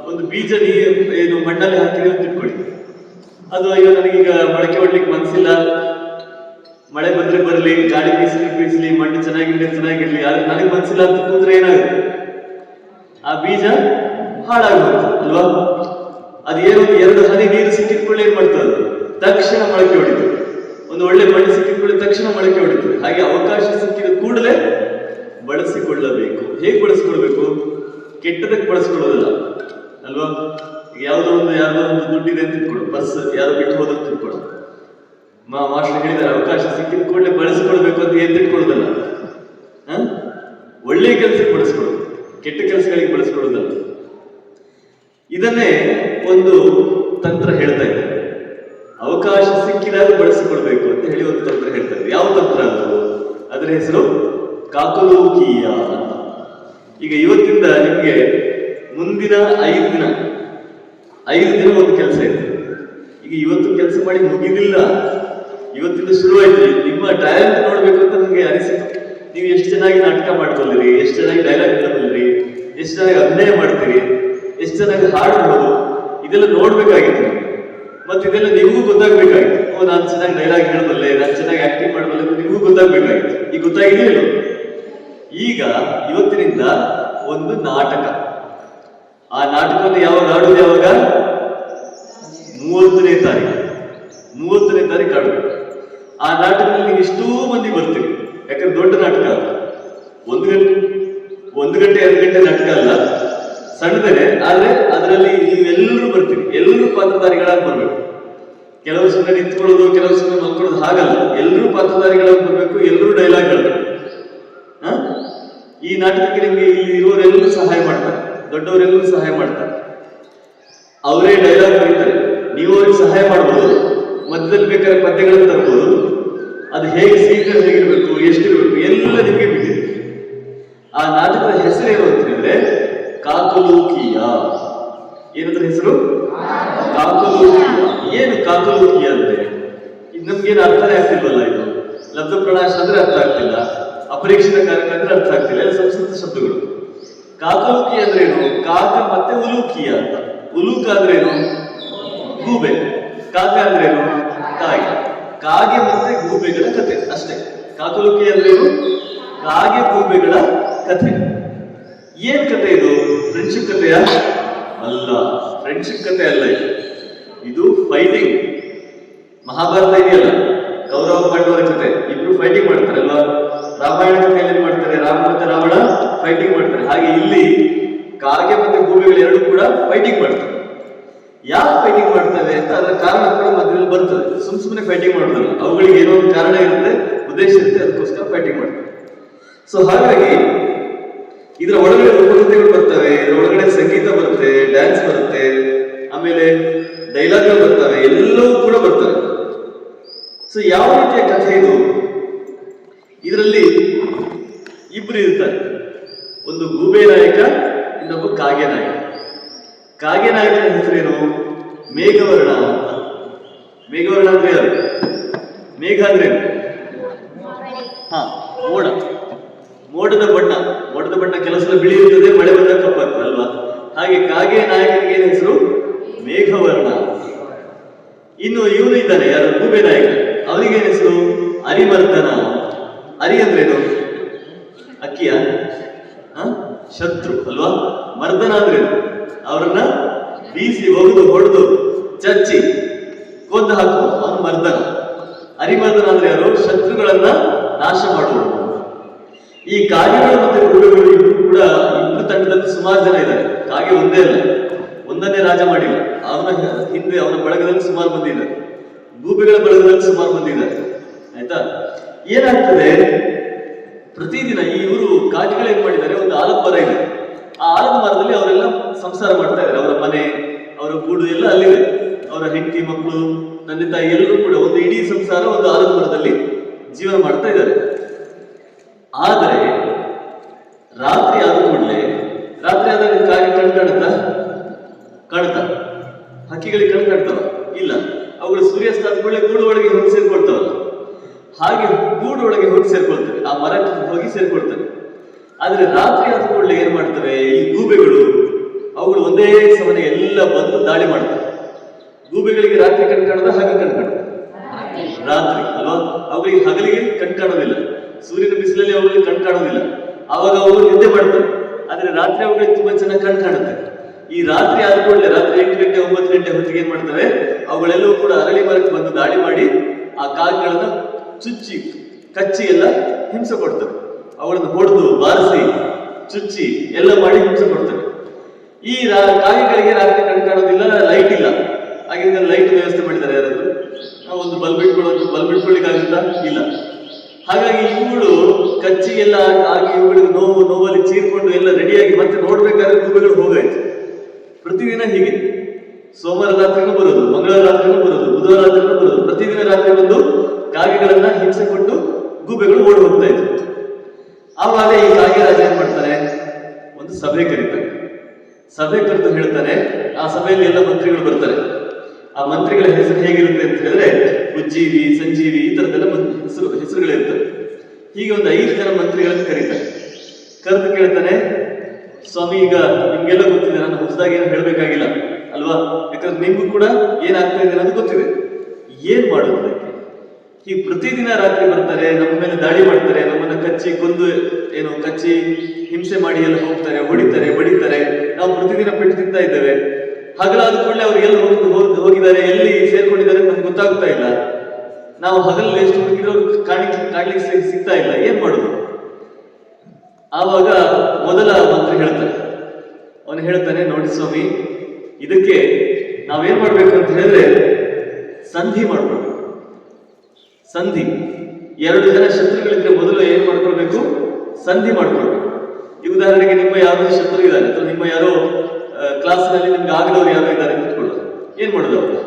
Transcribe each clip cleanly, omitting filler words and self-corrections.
ಒಂದು ಬೀಜ ಏನು ಮಣ್ಣಲ್ಲಿ ಹಾಕಿದ್ರೆ ಅಂತ ಇಟ್ಕೊಳ್ಳಿ. ಅದು ಅಯ್ಯೋ ನನಗೀಗ ಮೊಳಕೆ ಹೊಡ್ಲಿಕ್ಕೆ ಮನಸ್ಸಿಲ್ಲ, ಮಳೆ ಬಂದ್ರೆ ಬರಲಿ, ಗಾಳಿ ಬೀಸಲಿ, ಮಣ್ಣು ಚೆನ್ನಾಗಿರ್ಲಿ, ಆದ್ರೆ ನನಗೆ ಮನಸ್ಸಿಲ್ಲ ಅಂತ ಕೂತ್ರೆ ಏನಾಗುತ್ತೆ? ಆ ಬೀಜ ಹಾಳಾಗುತ್ತೆ ಅಲ್ವಾ? ಅದು ಏನೋ 2 ಹನಿ ನೀರು ಸಿಕ್ಕಿದ್ಕೊಳ್ಳಿ ಏನ್ ಮಾಡ್ತದೆ, ತಕ್ಷಣ ಮೊಳಕೆ ಹೊಡಿತದೆ. ಒಂದು ಒಳ್ಳೆ ಮಣ್ಣು ಸಿಕ್ಕಿದ್ಕೊಳ್ಳಿ ತಕ್ಷಣ ಮೊಳಕೆ ಹೊಡಿತದೆ. ಹಾಗೆ ಅವಕಾಶ ಸಿಕ್ಕಿದ ಕೂಡಲೇ ಬಳಸಿಕೊಳ್ಳಬೇಕು. ಹೇಗೆ ಬಳಸಿಕೊಳ್ಬೇಕು? ಕೆಟ್ಟದಕ್ಕೆ ಬಳಸ್ಕೊಳ್ಳೋದಿಲ್ಲ ಅಲ್ವಾ? ಯಾವ್ದೋ ಒಂದು ದುಡ್ಡಿದೆ ಅಂತ ಇಟ್ಕೊಳ್ಳು, ಬಸ್ ಯಾರೋ ಬಿಟ್ಟು ಹೋದಂತ ತಿಳ್ಕೊಳ್ಳು, ಮಾಸ್ಟರ್ ಹೇಳಿದಾರೆ ಅವಕಾಶ ಸಿಕ್ಕಿದ ಕೂಡಲೇ ಬಳಸಿಕೊಳ್ಬೇಕು ಅಂತ ಏನ್ ತಿಳ್ಕೊಳ್ಳೋದಲ್ಲ. ಒಳ್ಳೆ ಕೆಲಸಕ್ಕೆ ಬಳಸ್ಕೊಳ್ಳೋದು, ಕೆಟ್ಟ ಕೆಲಸಗಳಿಗೆ ಬಳಸ್ಕೊಳ್ಳೋದಲ್ಲ. ಇದನ್ನೇ ಒಂದು ತಂತ್ರ ಹೇಳ್ತಾ ಇದೆ. ಅವಕಾಶ ಸಿಕ್ಕಿದಾಗ ಬಳಸಿಕೊಳ್ಬೇಕು ಅಂತ ಹೇಳಿ ಒಂದು ತಂತ್ರ ಹೇಳ್ತಾ ಇದೆ. ಯಾವ ತಂತ್ರ ಅದು? ಅದರ ಹೆಸರು ಕಾಕಲೋಕೀಯ ಅಂತ. ಈಗ ಇವತ್ತಿಂದ ನಿಮಗೆ ಮುಂದಿನ 5 ದಿನ ಒಂದು ಕೆಲಸ ಇದೆ. ಈಗ ಇವತ್ತು ಕೆಲಸ ಮಾಡಿ ಮುಗಿದಿಲ್ಲ, ಇವತ್ತಿಂದ ಶುರುವಾಯ್ತು. ನಿಮ್ಮ ಟ್ಯಾಲೆಂಟ್ ನೋಡ್ಬೇಕು ಅಂತ ನನಗೆ ಅನಿಸಿತು. ನೀವು ಎಷ್ಟು ಚೆನ್ನಾಗಿ ನಾಟಕ ಮಾಡ್ಕೊಳ್ಳಿರಿ, ಎಷ್ಟು ಚೆನ್ನಾಗಿ ಡೈಲಾಗ್ ಹೇಳಬಲ್ಲಿರಿ, ಎಷ್ಟು ಚೆನ್ನಾಗಿ ಅಭಿನಯ ಮಾಡ್ತೀರಿ, ಎಷ್ಟು ಚೆನ್ನಾಗಿ ಹಾಡಬಹುದು, ಇದೆಲ್ಲ ನೋಡ್ಬೇಕಾಗಿತ್ತು. ಮತ್ತೆ ಇದೆಲ್ಲ ನಿಮಗೂ ಗೊತ್ತಾಗ್ಬೇಕಾಗಿತ್ತು. ನಾನು ಚೆನ್ನಾಗಿ ಡೈಲಾಗ್ ಹೇಳಬಲ್ಲೆ, ನಾನು ಚೆನ್ನಾಗಿ ಆಕ್ಟಿಂಗ್ ಮಾಡಬಲ್ಲೆ ಅಂತ ನಿಮಗೂ ಗೊತ್ತಾಗ್ಬೇಕಾಗಿತ್ತು. ಈಗ ಗೊತ್ತಾಗಿದೆಯಲ್ಲ. ಈಗ ಇವತ್ತಿನಿಂದ ಒಂದು ನಾಟಕ. ಆ ನಾಟಕವನ್ನು ಯಾವಾಗ ಆಡುದು? ಯಾವಾಗ? 30ನೇ ತಾರೀಕು ಆಡಬೇಕು. ಆ ನಾಟಕದಲ್ಲಿ ಇಷ್ಟೂ ಮಂದಿ ಬರ್ತೀವಿ, ಯಾಕಂದ್ರೆ ದೊಡ್ಡ ನಾಟಕ ಅಲ್ಲ. 1 ಗಂಟೆ 2 ಗಂಟೆ ನಾಟಕ ಅಲ್ಲ, ಸಣ್ಣದೇನೆ. ಆದ್ರೆ ಅದರಲ್ಲಿ ನೀವೆಲ್ಲರೂ ಬರ್ತೀವಿ, ಎಲ್ಲರೂ ಪಾತ್ರಧಾರಿಗಳಾಗಿ ಬರ್ಬೇಕು. ಕೆಲವರು ಸುಮ್ಮನೆ ನಿಂತ್ಕೊಳ್ಳೋದು, ಕೆಲವರು ಸುಮ್ಮನೆ ಮಲ್ಕೊಳ್ಳೋದು, ಹಾಗಲ್ಲ. ಎಲ್ಲರೂ ಪಾತ್ರಧಾರಿಗಳಾಗಿ ಬರ್ಬೇಕು, ಎಲ್ಲರೂ ಡೈಲಾಗ್ ಹೇಳ್ಬೇಕು. ಈ ನಾಟಕಕ್ಕೆ ನಿಮ್ಗೆ ಇಲ್ಲಿ ಇರುವವರೆಲ್ಲರೂ ಸಹಾಯ ಮಾಡ್ತಾರೆ, ದೊಡ್ಡವರೆಲ್ಲರೂ ಸಹಾಯ ಮಾಡ್ತಾರೆ. ಅವರೇ ಡೈಲಾಗ್ ಬರೀತಾರೆ, ನೀವು ಅವ್ರಿಗೆ ಸಹಾಯ ಮಾಡ್ಬೋದು. ಮಧ್ಯದಲ್ಲಿ ಬೇಕಾದ್ರೆ ಪದ್ಯಗಳನ್ನು ತರ್ಬೋದು. ಅದು ಹೇಗೆ ಸೀಕ್ರೆಟ್ ಹೇಗಿರ್ಬೇಕು, ಎಷ್ಟಿರ್ಬೇಕು, ಎಲ್ಲ ನಿಮಗೆ ಬಿಟ್ಟಿದೆ. ಆ ನಾಟಕದ ಹೆಸರೇನು ಅಂತ ಹೇಳಿದ್ರೆ ಕಾಕಲೋಕೀಯ. ಏನಂದ್ರೆ ಹೆಸರು? ಕಾಕಲೋಕೀಯ. ಏನು ಕಾಕಲೋಕೀಯ ಅಂದ್ರೆ? ಇದು ನಮ್ಗೇನು ಅರ್ಥನೇ ಆಗ್ತಿಲ್ವಲ್ಲ. ಇದು ಲಬ್ಧ ಪ್ರಣಾಶ ಅಂದ್ರೆ ಅರ್ಥ ಆಗ್ತಿಲ್ಲ, ಅಪರೀಕ್ಷಿತ ಕಾರಕ ಅಂದ್ರೆ ಅರ್ಥ ಆಗ್ತಿಲ್ಲ. ಎಲ್ಲ ಸಂಸ್ಕೃತ ಶಬ್ದಗಳು. ಕಾಕಲೋಕೀಯ ಅಂದ್ರೆ ಏನು? ಕಾಕ ಮತ್ತೆ ಉಲೂಕೀಯ ಅಂತ. ಉಲೂಕ ಅಂದ್ರೆ ಏನು? ಗೂಬೆ. ಕಾಕ ಅಂದ್ರೆ ಏನು? ಕಾಗೆ. ಕಾಗೆ ಮತ್ತೆ ಗೂಬೆಗಳ ಕಥೆ ಅಷ್ಟೇ. ಕಾಕಲೋಕೀಯ ಅಂದ್ರೆ ಏನು? ಕಾಗೆ ಗೂಬೆಗಳ ಕಥೆ. ಏನ್ ಕಥೆ ಇದು? ಫ್ರೆಂಡ್ಶಿಪ್ ಕಥೆಯ? ಅಲ್ಲ, ಫ್ರೆಂಡ್ಶಿಪ್ ಕಥೆ ಅಲ್ಲ ಇದು ಫೈಟಿಂಗ್. ಮಹಾಭಾರತ ಇದೆಯಲ್ಲ, ಕೌರವ ಪಾಂಡವರ ಕಥೆ. ಇಬ್ರು ಫೈಟಿಂಗ್ ಮಾಡ್ತಾರಲ್ವಾ? ರಾಮಾಯಣ ಕಥೆಯಲ್ಲಿ ಏನ್ ಮಾಡ್ತಾರೆ? ರಾಮ ಮತ್ತೆ ರಾವಣ ಫೈಟಿಂಗ್ ಮಾಡ್ತಾರೆ. ಹಾಗೆ ಇಲ್ಲಿ ಕಾಗೆ ಮತ್ತೆ ಗೂಬೆಗಳು ಎರಡು ಕೂಡ ಫೈಟಿಂಗ್ ಮಾಡ್ತಾರೆ. ಯಾಕೆ ಫೈಟಿಂಗ್ ಮಾಡ್ತವೆ ಅಂತ ಅದರ ಕಾರಣ ಕೂಡ ಮಧ್ಯದಲ್ಲಿ ಬರ್ತದೆ. ಸುಮ್ಮನೆ ಫೈಟಿಂಗ್ ಮಾಡೋದಲ್ಲ, ಅವುಗಳಿಗೆ ಏನೋ ಒಂದು ಕಾರಣ ಇರುತ್ತೆ, ಉದ್ದೇಶ ಇರುತ್ತೆ, ಅದಕ್ಕೋಸ್ಕರ ಫೈಟಿಂಗ್ ಮಾಡ್ತಾರೆ. ಸೊ ಹಾಗಾಗಿ ಇದರ ಒಳಗಡೆ ಉಪಕಥೆಗಳು ಬರ್ತವೆ, ಇದರ ಒಳಗಡೆ ಸಂಗೀತ ಬರುತ್ತೆ, ಡ್ಯಾನ್ಸ್ ಬರುತ್ತೆ, ಆಮೇಲೆ ಡೈಲಾಗ್ಗಳು ಬರ್ತವೆ, ಎಲ್ಲವೂ ಕೂಡ ಬರ್ತವೆ. ಸೊ ಯಾವ ರೀತಿಯ ಕಥೆ ಇದು? ಇದರಲ್ಲಿ ಇಬ್ರು ಇರ್ತಾರೆ. ಒಂದು ಗೂಬೆ ನಾಯಕ, ಇನ್ನೊಬ್ಬ ಕಾಗೆ ನಾಯಕ. ಕಾಗೆ ನಾಯಕನ ಹೆಸರೇನು? ಮೇಘವರ್ಣ ಅಂತ. ಮೇಘವರ್ಣ ಅಂದ್ರೆ ಯಾರು? ಮೇಘ ಅಂದ್ರೆ ಮೋಡ. ಮೋಡದ ಬಣ್ಣ ಕೆಲಸ ಬಿಳಿ ಇರ್ತದೆ, ಮಳೆ ಬಂದಾಗ ಕಪ್ಪಾಗ್ತದೆ ಅಲ್ವಾ? ಹಾಗೆ ಕಾಗೆ ನಾಯಕನಿಗೆ ಏನ್ ಹೆಸರು? ಮೇಘವರ್ಣ. ಇನ್ನು ಇವನು ಇದ್ದಾನೆ, ಯಾರು? ಗೂಬೆ ನಾಯಕ. ಅವನಿಗೇನ್ ಹೆಸರು? ಅರಿಮರ್ದನ. ಅರಿ ಅಂದ್ರೇನು? ಅಕ್ಕಿಯ ಶತ್ರು ಅಲ್ವಾ? ಮರ್ದನ ಅಂದ್ರೇನು? ಅವರನ್ನ ಬೀಸಿ ಒಗೆದು ಹೊಡೆದು ಚಚ್ಚಿ ಕೊಂದು ಹಾಕುವ ಅವನು ಮರ್ದನ. ಅರಿಮರ್ದನ ಅಂದ್ರೆ ಯಾರು? ಶತ್ರುಗಳನ್ನ ನಾಶ ಮಾಡುವುದು. ಈ ಕಾಗೆಗಳು ಮತ್ತೆ ಗೂಬೆಗಳು ಇಬ್ರು ಕೂಡ ಇಬ್ರು ತಂಡದಲ್ಲಿ ಸುಮಾರು ಜನ ಇದ್ದಾರೆ. ಕಾಗೆ ಒಂದೇ ಅಲ್ಲ, ಒಂದನ್ನೇ ರಾಜ ಮಾಡಿಲ್ಲ. ಅವನ ಹಿಂದೆ ಅವನ ಬಳಗದಲ್ಲಿ ಸುಮಾರು ಮಂದಿ ಇದ್ದಾರೆ, ಗೂಬೆಗಳ ಬಳಗದಲ್ಲಿ ಸುಮಾರು ಮಂದಿ ಇದ್ದಾರೆ. ಆಯ್ತಾ? ಏನಾಗ್ತದೆ, ಪ್ರತಿದಿನ ಇವರು ಕಾಗೆಗಳು ಏನ್ ಮಾಡಿದ್ದಾರೆ, ಒಂದು ಆಲದ ಮರ ಇದೆ. ಆ ಆಲದ ಮರದಲ್ಲಿ ಅವರೆಲ್ಲ ಸಂಸಾರ ಮಾಡ್ತಾ ಇದ್ದಾರೆ. ಅವರ ಮನೆ, ಅವರ ಗೂಡು ಎಲ್ಲ ಅಲ್ಲಿದೆ. ಅವರ ಹೆಂಡತಿ, ಮಕ್ಕಳು, ತಂದೆ ತಾಯಿ ಎಲ್ಲರೂ ಕೂಡ ಒಂದು ಇಡೀ ಸಂಸಾರ ಒಂದು ಆಲದ ಮರದಲ್ಲಿ ಜೀವನ ಮಾಡ್ತಾ ಇದ್ದಾರೆ. ಆದರೆ ರಾತ್ರಿ ಆದ ಕೂಡಲೇ, ರಾತ್ರಿ ಆದಾಗ ಕಾಗೆ ಕಾಣುತ್ತಾ? ಹಕ್ಕಿಗಳಿಗೆ ಕಾಣ್ತಾವ? ಇಲ್ಲ. ಅವುಗಳು ಸೂರ್ಯಾಸ್ತ ಆದ ಕೂಡಲೇ ಗೂಡು ಒಳಗೆ ಹೋಗಿ ಸೇರ್ಕೊಳ್ತಾವಲ್ಲ, ಹಾಗೆ ಗೂಡು ಒಳಗೆ ಹೋಗಿ ಸೇರ್ಕೊಳ್ತವೆ, ಆ ಮರಕ್ಕೆ ಹೋಗಿ ಸೇರ್ಕೊಳ್ತವೆ. ಆದ್ರೆ ರಾತ್ರಿ ಆದ ಕೂಡಲೇ ಏನ್ ಮಾಡ್ತವೆ ಈ ಗೂಬೆಗಳು? ಅವು ಅವುಗಳು ಒಂದೇ ಸಮನೆ ಎಲ್ಲ ಬಂದು ದಾಳಿ ಮಾಡ್ತವೆ. ಗೂಬೆಗಳಿಗೆ ರಾತ್ರಿ ಕಣ್ ಕಾಣದ, ಹಾಗೆ ಕಣ್ ಕಾಣುತ್ತೆ ರಾತ್ರಿ ಅಲ್ವಾ? ಅವುಗಳಿಗೆ ಹಗಲಿಗೆ ಕಣ್ ಕಾಣೋದಿಲ್ಲ, ಸೂರ್ಯನ ಬಿಸಿಲಲ್ಲಿ ಅವುಗಳಿಗೆ ಕಣ್ ಕಾಣೋದಿಲ್ಲ, ಆವಾಗ ಅವು ನಿದ್ದೆ ಮಾಡ್ತವೆ. ಆದ್ರೆ ರಾತ್ರಿ ಅವುಗಳಿಗೆ ತುಂಬಾ ಚೆನ್ನಾಗಿ ಕಣ್ ಕಾಣುತ್ತೆ. ಈ ರಾತ್ರಿ ಆದ ಕೂಡಲೇ ರಾತ್ರಿ 8 ಗಂಟೆ 9 ಗಂಟೆ ಹೊತ್ತಿಗೆ ಏನ್ ಮಾಡ್ತವೆ, ಅವುಗಳೆಲ್ಲವೂ ಕೂಡ ಅರಳಿ ಮರಕ್ಕೆ ಬಂದು ದಾಳಿ ಮಾಡಿ ಆ ಕಾಗೆಗಳನ್ನ ಚುಚ್ಚಿ ಕಚ್ಚಿ ಎಲ್ಲ ಹಿಂಸೆ ಕೊಡ್ತವೆ. ಅವುಗಳನ್ನು ಹೊಡೆದು ಬಾರಿಸಿ ಚುಚ್ಚಿ ಎಲ್ಲ ಮಾಡಿ ಹಿಂಸೆ ಕೊಡ್ತವೆ. ಈ ಕಾಗೆಗಳಿಗೆ ರಾತ್ರಿ ಕಣ್ ಕಾಣೋದಿಲ್ಲ, ಲೈಟ್ ಇಲ್ಲ. ಹಾಗೆ ಲೈಟ್ ವ್ಯವಸ್ಥೆ ಮಾಡಿದ್ದಾರೆ ಯಾರಾದ್ರು? ಒಂದು ಬಲ್ಬ್ ಇಟ್ಕೊಳ್ಳಿಕ್ಕಾಗುತ್ತಾ? ಇಲ್ಲ. ಹಾಗಾಗಿ ಇವುಗಳು ಕಚ್ಚಿ ಎಲ್ಲ ಆಗಿ ಇವುಗಳಿಗೆ ನೋವಲ್ಲಿ ಚೀರ್ಕೊಂಡು ಎಲ್ಲ ರೆಡಿಯಾಗಿ ಮತ್ತೆ ನೋಡ್ಬೇಕಾದ್ರೆ ಗೂಬೆಗಳು ಹೋಗಾಯ್ತು. ಪ್ರತಿದಿನ ಹೀಗೆ ಸೋಮವಾರ ರಾತ್ರಿನೂ ಬರೋದು, ಮಂಗಳವಾರ ರಾತ್ರಿನೂ ಬರೋದು, ಬುಧವಾರ ರಾತ್ರಿನೂ ಬರೋದು. ಪ್ರತಿದಿನ ರಾತ್ರಿ ಬಂದು ಕಾಗೆಗಳನ್ನ ಹಿಂಸೆ ಕೊಟ್ಟು ಗೂಬೆಗಳು ಓಡಿ ಹೋಗ್ತಾ ಇದ್ರು. ಆವಾಗ ಈ ಕಾಗೆ ರಾಜ ಏನ್ ಮಾಡ್ತಾನೆ, ಒಂದು ಸಭೆ ಕರೀತಾನೆ. ಸಭೆ ಕರೆದು ಹೇಳ್ತಾನೆ, ಆ ಸಭೆಯಲ್ಲಿ ಎಲ್ಲ ಮಂತ್ರಿಗಳು ಬರ್ತಾರೆ. ಆ ಮಂತ್ರಿಗಳ ಹೆಸರು ಹೇಗಿರುತ್ತೆ ಅಂತ ಹೇಳಿದ್ರೆ ಉಜ್ಜೀವಿ, ಸಂಜೀವಿ, ಈ ತರದೆಲ್ಲ ಹೆಸರುಗಳಿರ್ತವೆ. ಹೀಗೆ ಒಂದು 5 ಜನ ಮಂತ್ರಿಗಳನ್ನು ಕರೀತಾರೆ. ಕರೆದು ಕೇಳ್ತಾನೆ, ಸ್ವಾಮಿ ಈಗ ನಿಮ್ಗೆಲ್ಲ ಗೊತ್ತಿದೆ, ನಾನು ಹೊಸದಾಗಿ ಏನು ಹೇಳ್ಬೇಕಾಗಿಲ್ಲ ಅಲ್ವಾ? ಯಾಕಂದ್ರೆ ನಿಮ್ಗೂ ಕೂಡ ಏನಾಗ್ತಾ ಇದೆ ಅನ್ನೋದು ಗೊತ್ತಿದೆ. ಏನ್ ಮಾಡೋದು ಅದಕ್ಕೆ? ಹೀಗೆ ಪ್ರತಿದಿನ ರಾತ್ರಿ ಬರ್ತಾರೆ, ನಮ್ಮ ಮೇಲೆ ದಾಳಿ ಮಾಡ್ತಾರೆ, ನಮ್ಮನ್ನ ಕಚ್ಚಿ ಕೊಂದು ಕಚ್ಚಿ ಹಿಂಸೆ ಮಾಡಿ ಎಲ್ಲ ಹೋಗ್ತಾರೆ, ಹೊಡಿತಾರೆ, ಬಡಿತಾರೆ. ನಾವು ಪ್ರತಿದಿನ ಪೆಟ್ಟು ತಿಂತಾ ಇದ್ದೇವೆ. ಹಗಲಾದ ಕೂಡಲೇ ಅವ್ರು ಎಲ್ಲಿ ಹೋಗಿದ್ದಾರೆ, ಎಲ್ಲಿ ಸೇರ್ಕೊಂಡಿದ್ದಾರೆ ನಮ್ಗೆ ಗೊತ್ತಾಗ್ತಾ ಇಲ್ಲ. ನಾವು ಹಗಲಲ್ಲಿ ಎಷ್ಟು ಹುಡುಗಿದ್ರು ಅವ್ರು ಕಾಣ್ಲಿಕ್ಕೆ ಸಿಗ್ತಾ ಇಲ್ಲ. ಏನ್ ಮಾಡುದು? ಆವಾಗ ಮೊದಲ ಮಂತ್ರಿ ಹೇಳ್ತಾನೆ, ಅವನು ಹೇಳ್ತಾನೆ, ನೋಡಿ ಸ್ವಾಮಿ, ಇದಕ್ಕೆ ನಾವೇನ್ ಮಾಡ್ಬೇಕು ಅಂತ ಹೇಳಿದ್ರೆ ಸಂಧಿ ಮಾಡ್ಬೇಕು. ಸಂಧಿ. 2 ಜನ ಶತ್ರುಗಳಿದ್ರೆ ಮೊದಲು ಏನ್ ಮಾಡ್ಕೊಳ್ಬೇಕು? ಸಂಧಿ ಮಾಡ್ಕೊಳ್ಬೇಕು. ಈ ಉದಾಹರಣೆಗೆ ನಿಮ್ಮ ಯಾರೋ ಶತ್ರು ಇದ್ದಾರೆ, ಅಥವಾ ನಿಮ್ಮ ಯಾರೋ ಕ್ಲಾಸ್ನಲ್ಲಿ ನಿಮ್ಗೆ ಆಗದವ್ರು ಯಾರೋ ಇದ್ದಾರೆ ಅಂತ ಇಟ್ಕೊಳ್ಳೋದು. ಏನ್ ಮಾಡೋದು? ಅವರು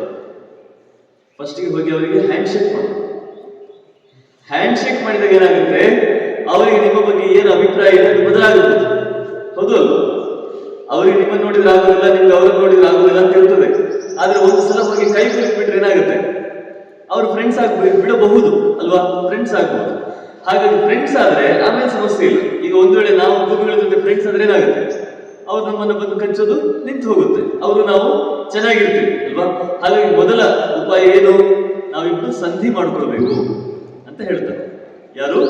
ಫಸ್ಟಿಗೆ ಹೋಗಿ ಅವರಿಗೆ ಹ್ಯಾಂಡ್ ಶೇಕ್ ಮಾಡೋದು. ಹ್ಯಾಂಡ್ ಶೇಕ್ ಮಾಡಿದಾಗ ಏನಾಗುತ್ತೆ, ಅವರಿಗೆ ನಿಮ್ಮ ಬಗ್ಗೆ ಏನು ಅಭಿಪ್ರಾಯ ಇದೆ ಅದು ಬದಲಾಗುತ್ತೆ. ಹೌದು ಅಲ್ವಾ? ಅವರಿಗೆ ನಿಮ್ಮನ್ನು ನೋಡಿದ್ರೆ ಆಗೋದಿಲ್ಲ, ನಿಮ್ಗೆ ಅವ್ರನ್ನ ನೋಡಿದ್ರೆ ಆಗೋದಿಲ್ಲ ಅಂತ ಹೇಳ್ತದೆ. ಆದ್ರೆ ಒಂದು ಸಲ ಹೋಗಿ ಕೈ ಬಿಟ್ರೆ ಏನಾಗುತ್ತೆ, ಅವ್ರು ಫ್ರೆಂಡ್ಸ್ ಬಿಡಬಹುದು ಅಲ್ವಾ? ಫ್ರೆಂಡ್ಸ್ ಆಗ್ಬಹುದು. ಹಾಗಾಗಿ ಫ್ರೆಂಡ್ಸ್ ಆದ್ರೆ ಆಮೇಲೆ ಸಮಸ್ಯೆ ಇಲ್ಲ. ಈಗ ಒಂದು ವೇಳೆ ನಾವು ಗುರುಗಳ ಜೊತೆ ಫ್ರೆಂಡ್ಸ್ ಆದ್ರೆ ಏನಾಗುತ್ತೆ, ಅವ್ರು ನಮ್ಮನ್ನ ಬಂದು ಕಚ್ಚೋದು ನಿಂತು ಹೋಗುತ್ತೆ, ಅವರು ನಾವು ಚೆನ್ನಾಗಿರ್ತೀವಿ ಅಲ್ವಾ? ಹಾಗಾಗಿ ಮೊದಲ ಉಪಾಯ ಏನು, ನಾವಿಬ್ರು ಸಂಧಿ ಮಾಡ್ಕೊಳ್ಬೇಕು ಅಂತ ಹೇಳ್ತಾರೆ. ಯಾರು?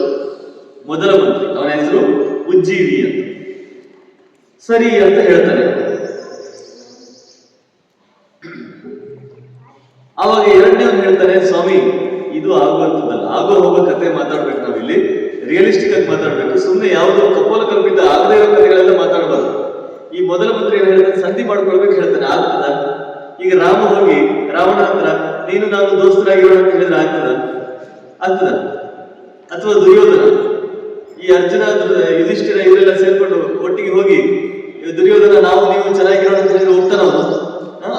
ಮೊದಲ ಮಂತ್ರಿ. ಅವನ ಹೆಸರು ಉಜ್ಜೀವಿ ಅಂತ. ಸರಿ ಅಂತ ಹೇಳ್ತಾನೆ. ಆವಾಗ ಎರಡನೇವನು ಹೇಳ್ತಾನೆ, ಸ್ವಾಮಿ ಇದು ಆಗುವಂಥದ್ದಲ್ಲ, ಆಗೋ ಹೋಗೋ ಕತೆ ಮಾತಾಡ್ಬೇಕು. ನಾವಿಲ್ಲಿ ರಿಯಲಿಸ್ಟಿಕ್ ಆಗಿ ಮಾತಾಡ್ಬೇಕು. ಸುಮ್ಮನೆ ಯಾವುದೋ ಕಪೋಲ ಕಲ್ಪಿತ ಆಗದೇ ಇರೋ ಕಥೆಗಳೆಲ್ಲ ಮಾತಾಡಬಾರ್ದು. ಈ ಮೊದಲ ಮಂತ್ರಿ ಏನ್ ಹೇಳ್ತಾನೆ, ಸಂಧಿ ಮಾಡ್ಕೊಳ್ಬೇಕು ಹೇಳ್ತಾನೆ. ಆಗ್ತದ? ಈಗ ರಾಮ ಹೋಗಿ ರಾವಣ ಹತ್ರ ನೀನು ನಾನು ದೋಸ್ತರಾಗಿರೋಣ ಅಂತ ಹೇಳಿದ್ರೆ ಆಗ್ತದ? ಅಥವಾ ದುರ್ಯೋಧನ, ಈ ಅರ್ಜುನ, ಯುಧಿಷ್ಠಿರ ಇವರೆಲ್ಲ ಸೇರ್ಕೊಂಡು ಒಟ್ಟಿಗೆ ಹೋಗಿ ದುರ್ಯೋಧನ ನಾವು ನೀವು ಚೆನ್ನಾಗಿರೋಣ ಅಂತ ಹೇಳಿದ್ರೆ ಹೋಗ್ತಾನ ಅವನು?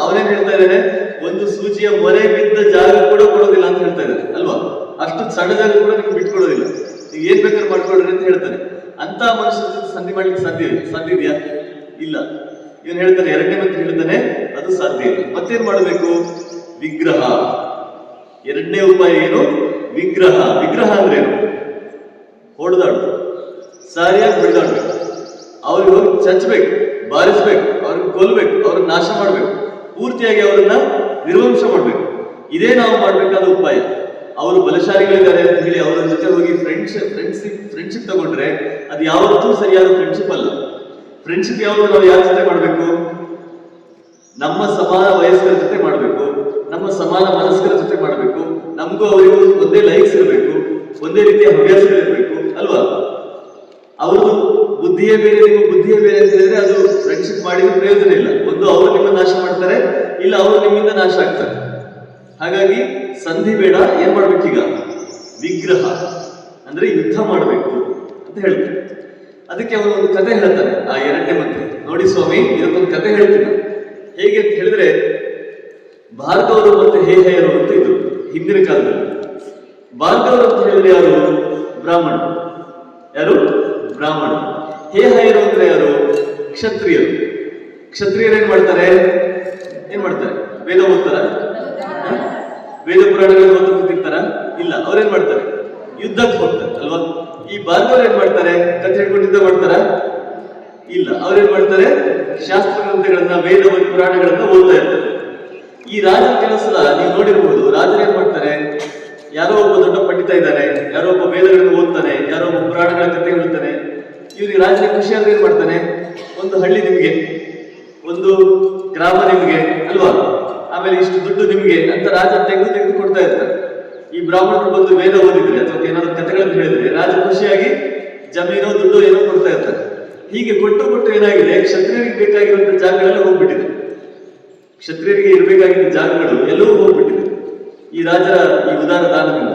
ಅವನೇನ್ ಹೇಳ್ತಾ ಇದ್ದಾನೆ, ಒಂದು ಸೂಜಿಯ ಮೊರೆ ಬಿದ್ದ ಜಾಗ ಕೂಡ ಕೊಡೋದಿಲ್ಲ ಅಂತ ಹೇಳ್ತಾ ಇದ್ದಾನೆ ಅಲ್ವಾ? ಅಷ್ಟು ಸಣ್ಣ ಜಾಗ ಕೂಡ ನಿಮ್ಗೆ ಬಿಟ್ಕೊಡೋದಿಲ್ಲ, ನೀವು ಏನ್ ಬೇಕಾದ್ರೂ ಮಾಡ್ಕೊಳ್ರಿ ಅಂತ ಹೇಳ್ತಾನೆ. ಅಂತ ಮನುಷ್ಯರ ಜೊತೆ ಸಂಧಿ ಮಾಡ್ಲಿಕ್ಕೆ ಸಾಧ್ಯ ಇದೆಯಾ? ಇಲ್ಲ. ಇವನು ಹೇಳ್ತಾನೆ, ಎರಡನೇ ಮಂತ್ರಿ ಹೇಳ್ತಾನೆ, ಅದು ಸಾಧ್ಯ ಇಲ್ಲ. ಮತ್ತೇನ್ ಮಾಡಬೇಕು? ವಿಗ್ರಹ. ಎರಡನೇ ಉಪಾಯ ಏನು? ವಿಗ್ರಹ. ವಿಗ್ರಹ ಅಂದ್ರೆ ಏನು? ಹೊಡೆದಾಡು, ಸಾರಿಯಾಗಿ ಹೊಡೆದಾಡ್ಬೇಕು, ಅವ್ರಿಗೆ ಹೋಗಿ ಚಚ್ಚಬೇಕು, ಬಾರಿಸ್ಬೇಕು, ಅವ್ರಿಗೆ ಕೊಲ್ಬೇಕು, ಅವ್ರನ್ನ ನಾಶ ಮಾಡ್ಬೇಕು, ಪೂರ್ತಿಯಾಗಿ ಅವರನ್ನ ನಿರ್ವಂಶ ಮಾಡ್ಬೇಕು. ಇದೇ ನಾವು ಮಾಡ್ಬೇಕಾದ ಉಪಾಯ. ಅವರು ಬಲಶಾಲಿಗಳಿದ್ದಾರೆ ಅಂತ ಹೇಳಿ ಅವರ ಜೊತೆ ಹೋಗಿ ಫ್ರೆಂಡ್ಶಿಪ್ ತಗೊಂಡ್ರೆ ಅದು ಯಾವತ್ತೂ ಸರಿಯಾದ ಫ್ರೆಂಡ್ಶಿಪ್ ಅಲ್ಲ. ಫ್ರೆಂಡ್ಶಿಪ್ ಯಾವುದು ನಾವು ಯಾರ ಜೊತೆ ಮಾಡಬೇಕು? ನಮ್ಮ ಸಮಾನ ವಯಸ್ಕರ ಜೊತೆ ಮಾಡಬೇಕು, ನಮ್ಮ ಸಮಾನ ಮನಸ್ಕರ ಜೊತೆ ಮಾಡಬೇಕು. ನಮಗೂ ಅವರಿಗೂ ಒಂದೇ ಲೈಕ್ಸ್ ಇರಬೇಕು, ಒಂದೇ ರೀತಿಯ ಹವ್ಯಾಸಗಳಿರ್ಬೇಕು ಅಲ್ವಾ? ಅವ್ರದ್ದು ಬುದ್ಧಿಯೇ ಬೇರೆ, ನಿಮ್ಮ ಬುದ್ಧಿಯೇ ಬೇರೆ ಅಂತ ಹೇಳಿದ್ರೆ ಅದು ಫ್ರೆಂಡ್ಶಿಪ್ ಮಾಡಿದ್ರೆ ಪ್ರಯೋಜನ ಇಲ್ಲ. ಒಂದು ಅವರು ನಿಮ್ಮನ್ನು ನಾಶ ಮಾಡ್ತಾರೆ, ಇಲ್ಲ ಅವರು ನಿಮ್ಮಿಂದ ನಾಶ ಆಗ್ತಾರೆ. ಹಾಗಾಗಿ ಸಂಧಿ ಬೇಡ. ಏನ್ ಮಾಡ್ಬೇಕೀಗ? ವಿಗ್ರಹ ಅಂದ್ರೆ ಯುದ್ಧ ಮಾಡಬೇಕು ಅಂತ ಹೇಳ್ತಾರೆ. ಅದಕ್ಕೆ ಅವನು ಒಂದು ಕತೆ ಹೇಳ್ತಾನೆ, ಆ ಎರಡನೇ ಮಂತ್ರಿ. ನೋಡಿ ಸ್ವಾಮಿ, ಇದಕ್ಕೊಂದು ಕತೆ ಹೇಳ್ತೀನಿ. ಹೇಗೆ ಅಂತ ಹೇಳಿದ್ರೆ, ಭಾರ್ಗವರು ಮತ್ತೆ ಹೇಹಯರು ಅಂತ ಇದ್ರು ಹಿಂದಿನ ಕಾಲದಲ್ಲಿ. ಭಾರ್ಗವರು ಅಂತ ಹೇಳಿದ್ರೆ ಯಾರು? ಬ್ರಾಹ್ಮಣ. ಯಾರು? ಬ್ರಾಹ್ಮಣ. ಹೇಹಯರು ಅಂದ್ರೆ ಯಾರು? ಕ್ಷತ್ರಿಯರು. ಕ್ಷತ್ರಿಯರು ಏನ್ ಮಾಡ್ತಾರೆ? ವೇದ ಓದ್ತಾರ? ವೇದ ಪುರಾಣಗಳನ್ನು ಓದಿ ಕೂತಿರ್ತಾರ? ಇಲ್ಲ. ಅವ್ರೇನ್ ಮಾಡ್ತಾರೆ? ಯುದ್ಧಕ್ಕೆ ಹೋಗ್ತಾರೆ ಅಲ್ವಾ? ಈ ಭಾರ್ಗವರು ಏನ್ ಮಾಡ್ತಾರೆ? ಕಥೆ ಹೇಳ್ಕೊಂಡು ಯುದ್ಧ ಮಾಡ್ತಾರ? ಇಲ್ಲ. ಅವ್ರೇನ್ ಮಾಡ್ತಾರೆ? ಶಾಸ್ತ್ರ ಗ್ರಂಥಗಳನ್ನ, ವೇದ ಪುರಾಣಗಳನ್ನ ಓದ್ತಾ ಇರ್ತಾರೆ. ಈ ರಾಜ ಕೆಲಸ ನೀವು ನೋಡಿರ್ಬೋದು. ರಾಜರು ಏನ್ ಮಾಡ್ತಾರೆ? ಯಾರೋ ಒಬ್ಬ ದೊಡ್ಡ ಪಂಡಿತ ಇದ್ದಾನೆ, ಯಾರೋ ಒಬ್ಬ ವೇದಗಳನ್ನು ಓದ್ತಾನೆ, ಯಾರೋ ಒಬ್ಬ ಪುರಾಣಗಳ ಕಥೆ ಹೇಳ್ತಾನೆ. ಇವ್ರಿಗೆ ರಾಜನ ಖುಷಿ ಆದ್ರೆ ಏನ್ ಮಾಡ್ತಾನೆ? ಒಂದು ಹಳ್ಳಿ ನಿಮ್ಗೆ, ಒಂದು ಗ್ರಾಮ ನಿಮ್ಗೆ ಅಲ್ವಾ, ಆಮೇಲೆ ಇಷ್ಟು ದುಡ್ಡು ನಿಮ್ಗೆ ಅಂತ ರಾಜ ತೆಗೆದು ಕೊಡ್ತಾ ಇರ್ತಾರೆ. ಈ ಬ್ರಾಹ್ಮಣರು ಬಂದು ವೇದ ಓದಿದ್ರೆ ಅಥವಾ ಏನಾದ್ರು ಕಥೆಗಳನ್ನು ಹೇಳಿದ್ರೆ ರಾಜ ಖುಷಿಯಾಗಿ ಜಮೀನೋ ದುಡ್ಡು ಏನೋ ಕೊಡ್ತಾ ಇರ್ತಾರೆ. ಹೀಗೆ ಕೊಟ್ಟು ಏನಾಗಿದೆ? ಕ್ಷತ್ರಿಯರಿಗೆ ಬೇಕಾಗಿರುವಂತ ಜಾಗಗಳೆಲ್ಲ ಹೋಗ್ಬಿಟ್ಟಿದೆ. ಕ್ಷತ್ರಿಯರಿಗೆ ಇರಬೇಕಾಗಿದ್ದ ಜಾಗಗಳು ಎಲ್ಲವೂ ಹೋಗ್ಬಿಟ್ಟಿದೆ ಈ ರಾಜರ ಈ ಉದಾರ ದಾನದಿಂದ.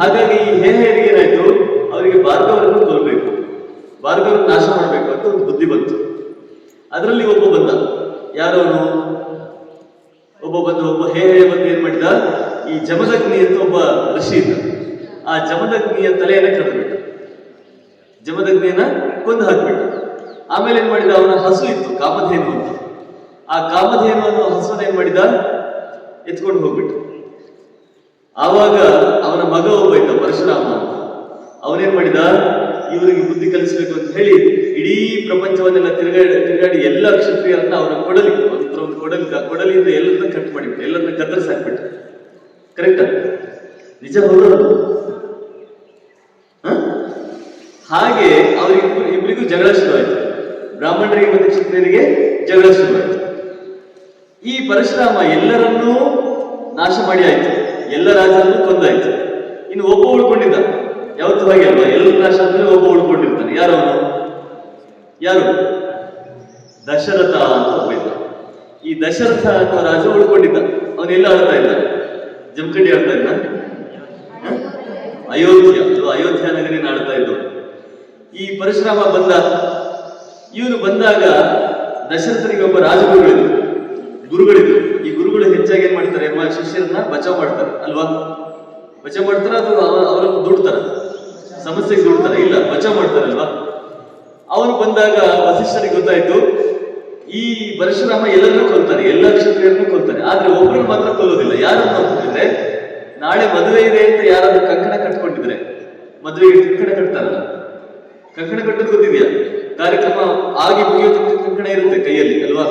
ಹಾಗಾಗಿ ಈ ಹೇಹರಿಗೆ ಏನಾಯ್ತು? ಅವರಿಗೆ ಭಾರ್ಗವರನ್ನು ಕೊಲ್ಲಬೇಕು, ಭಾರ್ಗವರನ್ನು ನಾಶ ಮಾಡಬೇಕು ಅಂತ ಒಂದು ಬುದ್ಧಿ ಬಂತು. ಅದರಲ್ಲಿ ಒಬ್ಬ ಬಂದ. ಯಾರವನು? ಒಬ್ಬ ಹೇಹೆ ಬಂದು ಏನ್ ಮಾಡಿದ? ಈ ಜಮದಗ್ನಿ ಅಂತ ಒಬ್ಬ ಋಷಿ ಇದ್ದ. ಆ ಜಮದಗ್ನಿಯ ತಲೆಯನ್ನ ಕಡಿದ್ಬಿಟ್ಟ, ಜಮದಗ್ನಿಯನ್ನ ಕೊಂದು ಹಾಕ್ಬಿಟ್ಟ. ಆಮೇಲೆ ಏನ್ ಮಾಡಿದ? ಅವನ ಹಸು ಇತ್ತು, ಕಾಮಧೇನು ಅಂತ. ಆ ಕಾಮಧೇನು ಅನ್ನೋ ಹಸುನ ಏನ್ ಮಾಡಿದ? ಎತ್ಕೊಂಡು ಹೋಗ್ಬಿಟ್ಟ. ಆವಾಗ ಅವನ ಮಗ ಒಬ್ಬ ಇದ್ದ, ಪರಶುರಾಮ ಅಂತ. ಅವನೇನ್ ಮಾಡಿದ? ಇವರಿಗೆ ಬುದ್ಧಿ ಕಲಿಸಬೇಕು ಅಂತ ಹೇಳಿ ಇಡೀ ಪ್ರಪಂಚವನ್ನೆಲ್ಲ ತಿರುಗಾಡಿ ಎಲ್ಲ ಕ್ಷತ್ರಿಯರನ್ನ ಅವನ ಕೊಡಲಿಯಿಂದ ಎಲ್ಲರನ್ನ ಕಟ್ ಮಾಡಿಬಿಟ್ಟು, ಎಲ್ಲರನ್ನ ಕತ್ತರಿಸಾಕ್ಬಿಟ್ಟ. ಕರೆಕ್ಟ್? ನಿಜ ಹೌದಲ್ಲ? ಹಾಗೆ ಇಬ್ಬರಿಗೂ ಜಗಳ ಶುರುವಾಯಿತು. ಬ್ರಾಹ್ಮಣರಿಗೆ ಮತ್ತೆ ಕ್ಷತ್ರಿಯರಿಗೆ ಜಗಳ ಶುರುವಾಯಿತು. ಈ ಪರಶುರಾಮ ಎಲ್ಲರನ್ನೂ ನಾಶ ಮಾಡಿ ಆಯ್ತು, ಎಲ್ಲ ರಾಜರನ್ನು ಕೊಂದಾಯ್ತು. ಇನ್ನು ಒಬ್ಬ ಉಳ್ಕೊಂಡಿದ್ದ. ಯಾವತ್ತೂ ಹಾಗೆ ಅಲ್ವಾ? ಎಲ್ಲರೂ ನಾಶ ಆದ್ಮೇಲೆ ಒಬ್ಬ ಉಳ್ಕೊಂಡಿರ್ತಾನೆ. ಯಾರು? ದಶರಥ ಅಂತ ಒಬ್ಬ ಇದ್ದ. ಈ ದಶರಥ ಅನ್ನೋ ರಾಜ ಉಳ್ಕೊಂಡಿದ್ದ. ಅವನೆಲ್ಲ ಆಡ್ತಾ ಇದ್ದ? ಜಮಖಂಡಿ ಆಡ್ತಾ ಇದ್ದ? ಅಯೋಧ್ಯ ನಗರಿನ ಆಡ್ತಾ ಇದ್ದ. ಈ ಪರಶುರಾಮ ಬಂದ. ಇವನು ಬಂದಾಗ ದಶರಥನಿಗೆ ಒಬ್ಬ ಗುರುಗಳಿದ್ರು. ಈ ಗುರುಗಳು ಹೆಚ್ಚಾಗಿ ಏನ್ ಮಾಡ್ತಾರೆ? ಶಿಷ್ಯರನ್ನ ಬಚಾವ್ ಮಾಡ್ತಾರೆ ಅಲ್ವಾ? ಬಚಾವ್ ಮಾಡ್ತಾರ ಅಥವಾ ಅವರನ್ನು ದುಡ್ತಾರ? ಸಮಸ್ಯೆಗೆ ದುಡ್ತಾರ? ಇಲ್ಲ, ಬಚಾವ್ ಮಾಡ್ತಾರಲ್ವಾ? ಅವನು ಬಂದಾಗ ವಸಿಷ್ಠರಿಗೆ ಗೊತ್ತಾಯ್ತು, ಈ ಪರಶುರಾಮ ಎಲ್ಲರನ್ನೂ ಕೊಲ್ತಾನೆ, ಎಲ್ಲ ಕ್ಷತ್ರಿಯರನ್ನು ಕೊಲ್ತಾನೆ, ಆದ್ರೆ ಒಬ್ಬರನ್ನು ಮಾತ್ರ ಕೊಲ್ಲೋದಿಲ್ಲ. ಯಾರನ್ನು ಅಂತಂದ್ರೆ, ನಾಳೆ ಮದುವೆ ಇದೆ ಅಂತ ಯಾರಾದ್ರೂ ಕಂಕಣ ಕಟ್ಕೊಂಡಿದ್ರೆ, ಮದುವೆಗೆ ಕಂಕಣ ಕಟ್ತಾರಲ್ಲ, ಕಂಕಣ ಕಟ್ಟೋದು ಗೊತ್ತಿದ್ಯಾ? ಕಾರ್ಯಕ್ರಮ ಆಗಿ ಮುಗಿಯೋದಕ್ಕೆ ಕಂಕಣ ಇರುತ್ತೆ ಕೈಯಲ್ಲಿ ಅಲ್ವಾ?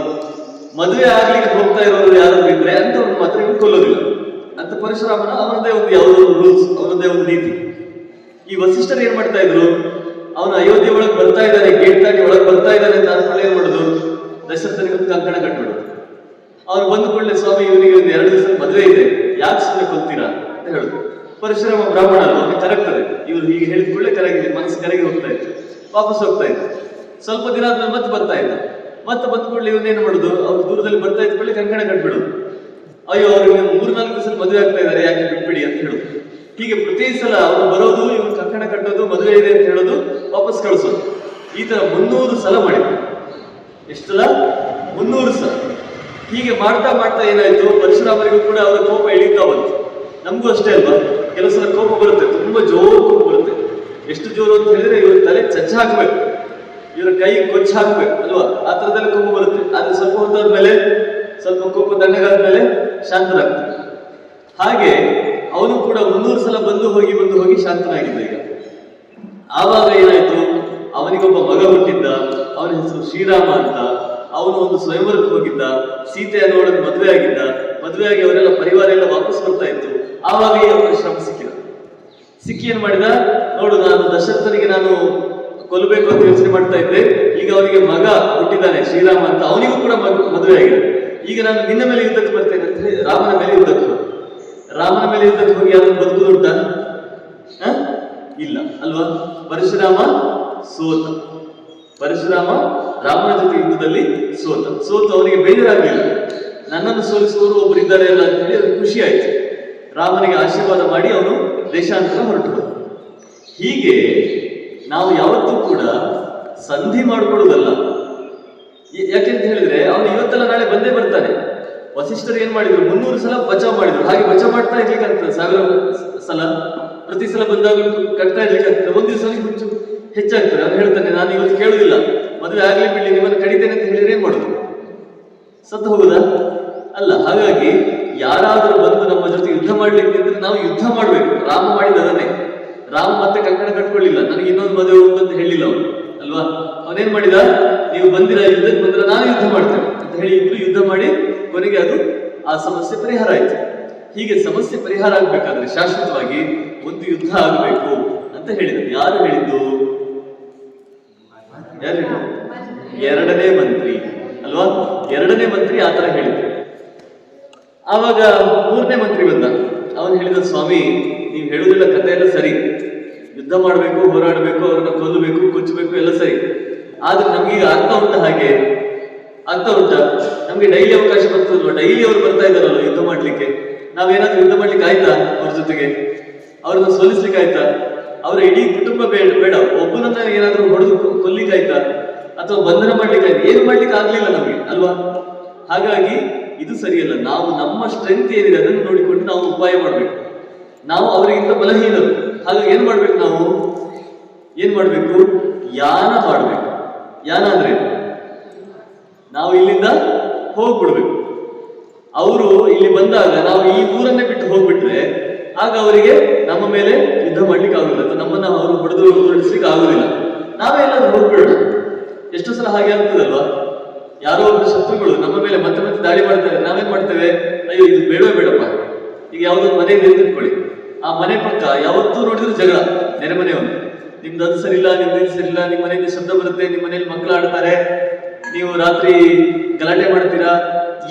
ಮದುವೆ ಆಗ್ಲಿಕ್ಕೆ ಹೋಗ್ತಾ ಇರೋರು ಯಾರಾದ್ರೂ ಇದ್ರೆ ಅಂತವ್ರು ಮಾತ್ರ ಇವ್ರು ಕೊಲ್ಲೋದಿಲ್ಲ ಅಂತ ಪರಶುರಾಮನ ಅವನದೇ ಒಂದು ಯಾವುದೋ ರೂಲ್ಸ್, ಅವನದೇ ಒಂದು ನೀತಿ. ಈ ವಸಿಷ್ಠರು ಏನ್ ಮಾಡ್ತಾ ಇದ್ರು? ಅವನು ಅಯೋಧ್ಯೆ ಒಳಗೆ ಬರ್ತಾ ಇದ್ದಾನೆ, ಗೇಟ್ ದಾಟಿ ಒಳಗೆ ಬರ್ತಾ ಇದ್ದಾನೆ ಅಂತ ಅಂದ್ಕೊಳ್ಳಿ ಏನ್ ಮಾಡುದು? ದಶರಥನಿಗೆ ಒಂದು ಕಂಕಣ ಕಟ್ಬಿಡುದು. ಅವ್ರು ಬಂದ ಕೂಡಲೇ, ಸ್ವಾಮಿ ಇವನಿಗೆ ಒಂದು 2 ದಿವಸ ಮದುವೆ ಇದೆ, ಯಾಕೆ ಸುಮ್ಮನೆ ಕೊಲ್ತೀರಾ ಅಂತ ಹೇಳುದು. ಪರಶುರಾಮ ಬ್ರಾಹ್ಮಣ ಅಲ್ವಾ, ಅವನಿಗೆ ಕರಗ್ತದೆ. ಇವ್ರು ಹೀಗೆ ಹೇಳಿದ ಕೂಡಲೇ ಮನಸ್ಸು ಕರಗಿ ಹೋಗ್ತಾ ಇತ್ತು, ವಾಪಸ್ ಹೋಗ್ತಾ ಇತ್ತು. ಸ್ವಲ್ಪ ದಿನ ಆದ್ಮೇಲೆ ಮತ್ತೆ ಬರ್ತಾ ಇದ್ದ. ಮತ್ತೆ ಬಂದ ಕೂಡಲೇ ಇವನೇನು ಮಾಡುದು? ಅವ್ರು ದೂರದಲ್ಲಿ ಬರ್ತಾ ಇದ್ದ ಕೂಡಲೇ ಕಂಕಣ ಕಟ್ಬಿಡುದು. ಅಯ್ಯೋ, ಅವ್ರಿಗೆ 3-4 ದಿವಸ ಮದುವೆ ಆಗ್ತಾ ಇದ್ದಾರೆ, ಯಾಕೆ ಬಿಟ್ಬಿಡಿ ಅಂತ ಹೇಳುದು. ಹೀಗೆ ಪ್ರತಿ ಸಲ ಅವನು ಬರೋದು, ಇವನು ಕಂಕಣ ಕಟ್ಟೋದು, ಮದುವೆ ಇದೆ ಅಂತ ಹೇಳೋದು, ವಾಪಸ್ ಕಳಿಸೋದು. ಈ ತರ 300 ಸಲ ಮಾಡಿದ್ರು. ಎಷ್ಟು ಸಲ? 300 ಸಲ. ಹೀಗೆ ಮಾಡ್ತಾ ಏನಾಯ್ತು? ಪರಶುರಾಮರಿಗೂ ಕೂಡ ಅವರ ಕೋಪ ಇಳಿತಾ ಬಂತು. ನಮಗೂ ಅಷ್ಟೇ ಅಲ್ವಾ? ಕೆಲವು ಸಲ ಕೋಪ ಬರುತ್ತೆ, ತುಂಬಾ ಜೋರು ಕೋಪ ಬರುತ್ತೆ. ಎಷ್ಟು ಜೋರು ಅಂತ ಹೇಳಿದ್ರೆ ಇವ್ರ ತಲೆ ಚಚ್ಚ ಹಾಕ್ಬೇಕು, ಇವರ ಕೈ ಕೊಚ್ಚ ಹಾಕ್ಬೇಕು ಅಲ್ವಾ? ಆ ತರದಲ್ಲಿ ಕೋಪ ಬರುತ್ತೆ. ಆದ್ರೆ ಸ್ವಲ್ಪ ಹೊತ್ತಾದ್ಮೇಲೆ, ಸ್ವಲ್ಪ ಕೋಪ ತಣ್ಣಗಾದ್ಮೇಲೆ ಶಾಂತನಾಗ್ತದೆ. ಹಾಗೆ ಅವನು ಕೂಡ 300 ಸಲ ಬಂದು ಹೋಗಿ ಶಾಂತನಾಗಿದ್ದ. ಈಗ ಆವಾಗ ಏನಾಯ್ತು? ಅವನಿಗೊಬ್ಬ ಮಗ ಹುಟ್ಟಿದ್ದ, ಅವನ ಹೆಸರು ಶ್ರೀರಾಮ ಅಂತ. ಅವನು ಒಂದು ಸ್ವಯಂವರಕ್ಕೆ ಹೋಗಿದ್ದ, ಸೀತೆಯ ನೋಡಲು ಮದುವೆಯಾಗಿ ಅವರೆಲ್ಲ ಪರಿವಾರ ಎಲ್ಲ ವಾಪಸ್ ಬರ್ತಾ ಇತ್ತು. ಆವಾಗ ಈ ಪರಶುರಾಮ ಸಿಕ್ಕಿ ಏನ್ ಮಾಡಿದ? ನೋಡು, ನಾನು ದಶರಥನಿಗೆ ನಾನು ಕೊಲ್ಲಬೇಕು ಅಂತ ಯೋಚನೆ ಮಾಡ್ತಾ ಇದ್ದೆ, ಈಗ ಅವನಿಗೆ ಮಗ ಹುಟ್ಟಿದ್ದಾನೆ ಶ್ರೀರಾಮ ಅಂತ, ಅವನಿಗೂ ಕೂಡ ಮದುವೆ ಆಗಿದೆ. ಈಗ ನಾನು ನಿನ್ನ ಮೇಲೆ ಯುದ್ಧಕ್ಕೆ ಬರ್ತೇನೆ ಅಂತ ಹೇಳಿ ರಾಮನ ಮೇಲೆ ಯುದ್ಧಕ್ಕೆ ಹೋಗಿ ಅದನ್ನು ಬದುಕುದುಂಟ? ಇಲ್ಲ ಅಲ್ವಾ? ಪರಶುರಾಮ ರಾಮನ ಜೊತೆ ಯುದ್ಧದಲ್ಲಿ ಸೋತ ಅವನಿಗೆ ಬೇಜಾರಾಗಲಿಲ್ಲ. ನನ್ನನ್ನು ಸೋಲಿಸುವವರು ಒಬ್ಬರು ಇದ್ದಾರೆ ಅಲ್ಲ ಅಂತ ಹೇಳಿ ಅವ್ರಿಗೆ ಖುಷಿ ಆಯ್ತು. ರಾಮನಿಗೆ ಆಶೀರ್ವಾದ ಮಾಡಿ ಅವನು ದೇಶಾಂತರ ಹೊರಟು. ಹೀಗೆ ನಾವು ಯಾವತ್ತೂ ಕೂಡ ಸಂಧಿ ಮಾಡಿಕೊಡುವುದಲ್ಲ. ಯಾಕೆಂತ ಹೇಳಿದ್ರೆ ಅವನು ಇವತ್ತೆಲ್ಲ ನಾಳೆ ಬಂದೇ ಬರ್ತಾನೆ. ವಸಿಷ್ಠರು ಏನ್ ಮಾಡಿದ್ರು? 300 ಸಲ ಬಚಾವ್ ಮಾಡಿದ್ರು. ಹಾಗೆ ಬಚಾವ್ ಮಾಡ್ತಾ ಇರ್ಲಿಕ್ಕೆ ಆಗ್ತದೆ 1000 ಸಲ, ಪ್ರತಿ ಸಲ ಬಂದಾಗಲೂ ಕಟ್ತಾ ಇರ್ಲಿಕ್ಕೆ ಆಗ್ತದೆ. ಒಂದು ದಿವಸ ಹುಚ್ಚು ಹೆಚ್ಚಾಗ್ತದೆ. ಅವ್ನು ಹೇಳ್ತಾನೆ, ನಾನು ಇವತ್ತು ಕೇಳುದಿಲ್ಲ, ಮದುವೆ ಆಗ್ಲಿ ಬಿಡ್ಲಿ, ನಿಮ್ಮನ್ನು ಕಡಿತೇನೆ ಅಂತ ಹೇಳಿದ್ರೆ ಏನ್ ಮಾಡುದು? ಸತ್ತು ಹೋಗುದಾ? ಅಲ್ಲ. ಹಾಗಾಗಿ ಯಾರಾದರೂ ಬಂದು ನಮ್ಮ ಜೊತೆ ಯುದ್ಧ ಮಾಡ್ಲಿಕ್ಕೆ ಇದ್ರೆ ನಾವು ಯುದ್ಧ ಮಾಡ್ಬೇಕು. ರಾಮ ಮಾಡಿದ ಅದನ್ನೇ. ರಾಮ ಮತ್ತೆ ಕಂಕಣ ಕಟ್ಕೊಳ್ಳಿಲ್ಲ, ನನಗೆ ಇನ್ನೊಂದು ಮದುವೆ ಅಂತ ಹೇಳಿಲ್ಲ ಅವನು ಅಲ್ವಾ? ಅವನೇನ್ ಮಾಡಿದ, ನೀವು ಬಂದಿರ ಯುದ್ಧಕ್ಕೆ ಬಂದಿರ, ನಾನು ಯುದ್ಧ ಮಾಡ್ತೇನೆ ಅಂತ ಹೇಳಿ ಇಬ್ರು ಯುದ್ಧ ಮಾಡಿ ಕೊನೆಗೆ ಅದು ಆ ಸಮಸ್ಯೆ ಪರಿಹಾರ ಆಯ್ತು. ಹೀಗೆ ಸಮಸ್ಯೆ ಪರಿಹಾರ ಆಗ್ಬೇಕಾದ್ರೆ ಶಾಶ್ವತವಾಗಿ ಒಂದು ಯುದ್ಧ ಆಗಬೇಕು ಅಂತ ಹೇಳಿದ್ರು. ಯಾರು ಹೇಳಿದ್ದು? ಯಾರು ಹೇಳಿದ್ರು? ಎರಡನೇ ಮಂತ್ರಿ ಅಲ್ವಾ? ಎರಡನೇ ಮಂತ್ರಿ ಆತರ ಹೇಳಿದ್ರು. ಆವಾಗ ಮೂರನೇ ಮಂತ್ರಿ ಬಂದ. ಅವನು ಹೇಳಿದ, ಸ್ವಾಮಿ ನೀವು ಹೇಳುವುದಿಲ್ಲ ಕಥೆ ಎಲ್ಲ ಸರಿ, ಯುದ್ಧ ಮಾಡಬೇಕು, ಹೋರಾಡಬೇಕು, ಅವ್ರನ್ನ ಕೊಲ್ಲಬೇಕು, ಕೊಚ್ಚಬೇಕು ಎಲ್ಲ ಸರಿ, ಆದ್ರೆ ನಮ್ಗೀಗ ಆಗ್ತಾ ಉಂಟ, ಹಾಗೆ ಆಗ್ತಾ ಉಂಟ, ನಮ್ಗೆ ಡೈಲಿ ಅವಕಾಶ ಬರ್ತದಲ್ವ, ಡೈಲಿ ಅವ್ರು ಬರ್ತಾ ಇದಾರಲ್ವ ಯುದ್ಧ ಮಾಡ್ಲಿಕ್ಕೆ, ನಾವೇನಾದ್ರೂ ಯುದ್ಧ ಮಾಡ್ಲಿಕ್ಕೆ ಆಯ್ತಾ? ಅವ್ರ ಜೊತೆಗೆ ಅವ್ರನ್ನ ಸೋಲಿಸ್ಲಿಕ್ಕೆ ಆಯ್ತಾ? ಅವರ ಇಡೀ ಕುಟುಂಬ ಬೇಡ, ಒಬ್ಬನನ್ನ ಏನಾದ್ರೂ ಹೊಡೆದು ಕೊಲ್ಲಿಕ್ಕೆ ಆಯ್ತಾ? ಅಥವಾ ಬಂಧನ ಮಾಡ್ಲಿಕ್ಕೆ ಆಯ್ತಾ? ಏನು ಮಾಡ್ಲಿಕ್ಕೆ ಆಗ್ಲಿಲ್ಲ ನಮ್ಗೆ ಅಲ್ವಾ? ಹಾಗಾಗಿ ಇದು ಸರಿಯಲ್ಲ. ನಾವು ನಮ್ಮ ಸ್ಟ್ರೆಂತ್ ಏನಿದೆ ಅದನ್ನು ನೋಡಿಕೊಂಡು ನಾವು ಉಪಾಯ ಮಾಡ್ಬೇಕು. ನಾವು ಅವರಿಗಿಂತ ಬಲಹೀನರು, ಹಾಗಾಗಿ ಏನ್ ಮಾಡ್ಬೇಕು, ನಾವು ಏನ್ ಮಾಡ್ಬೇಕು? ಯಾನ ಮಾಡ್ಬೇಕು. ಯಾನ ಅಂದ್ರೆ ನಾವು ಇಲ್ಲಿಂದ ಹೋಗ್ಬಿಡ್ಬೇಕು. ಅವರು ಇಲ್ಲಿ ಬಂದಾಗ ನಾವು ಈ ಊರನ್ನೇ ಬಿಟ್ಟು ಹೋಗ್ಬಿಟ್ರೆ ಆಗ ಅವರಿಗೆ ನಮ್ಮ ಮೇಲೆ ಯುದ್ಧ ಮಾಡ್ಲಿಕ್ಕೆ ಆಗುದಿಲ್ಲ, ಅಥವಾ ನಮ್ಮನ್ನ ಅವರು ಹೊಡೆದು ಹೊರಡಿಸ್ಲಿಕ್ಕೆ ಆಗುದಿಲ್ಲ. ನಾವೇ ಎಲ್ಲರೂ ಹೋಗ್ಬಿಡೋಣ. ಎಷ್ಟೋ ಸಲ ಹಾಗೆ ಆಗ್ತದಲ್ವಾ? ಯಾರೋ ಒಬ್ಬರು ಶತ್ರುಗಳು ನಮ್ಮ ಮೇಲೆ ಮತ್ತೆ ಮತ್ತೆ ದಾಳಿ ಮಾಡ್ತಾರೆ, ನಾವೇನ್ ಮಾಡ್ತೇವೆ? ಅಯ್ಯೋ ಇದು ಬೇಡವೇ ಬೇಡಪ್ಪ. ಈಗ ಯಾವ್ದೊಂದು ಮನೆ ನಿಂತಿಟ್ಕೊಳ್ಳಿ, ಆ ಮನೆ ಪಕ್ಕ ಯಾವತ್ತೂ ನೋಡಿದ್ರು ಜಗಳ, ನೆರೆ ಮನೆಯವನು, ನಿಮ್ದು ಅದು ಸರಿಯಿಲ್ಲ, ನಿಮ್ದು ಇದು ಸರಿಯಿಲ್ಲ, ನಿಮ್ಮ ಮನೆಯಿಂದ ಶಬ್ದ ಬರುತ್ತೆ, ನಿಮ್ಮ ಮನೇಲಿ ಮಕ್ಕಳು ಆಡ್ತಾರೆ, ನೀವು ರಾತ್ರಿ ಗಲಾಟೆ ಮಾಡ್ತೀರಾ,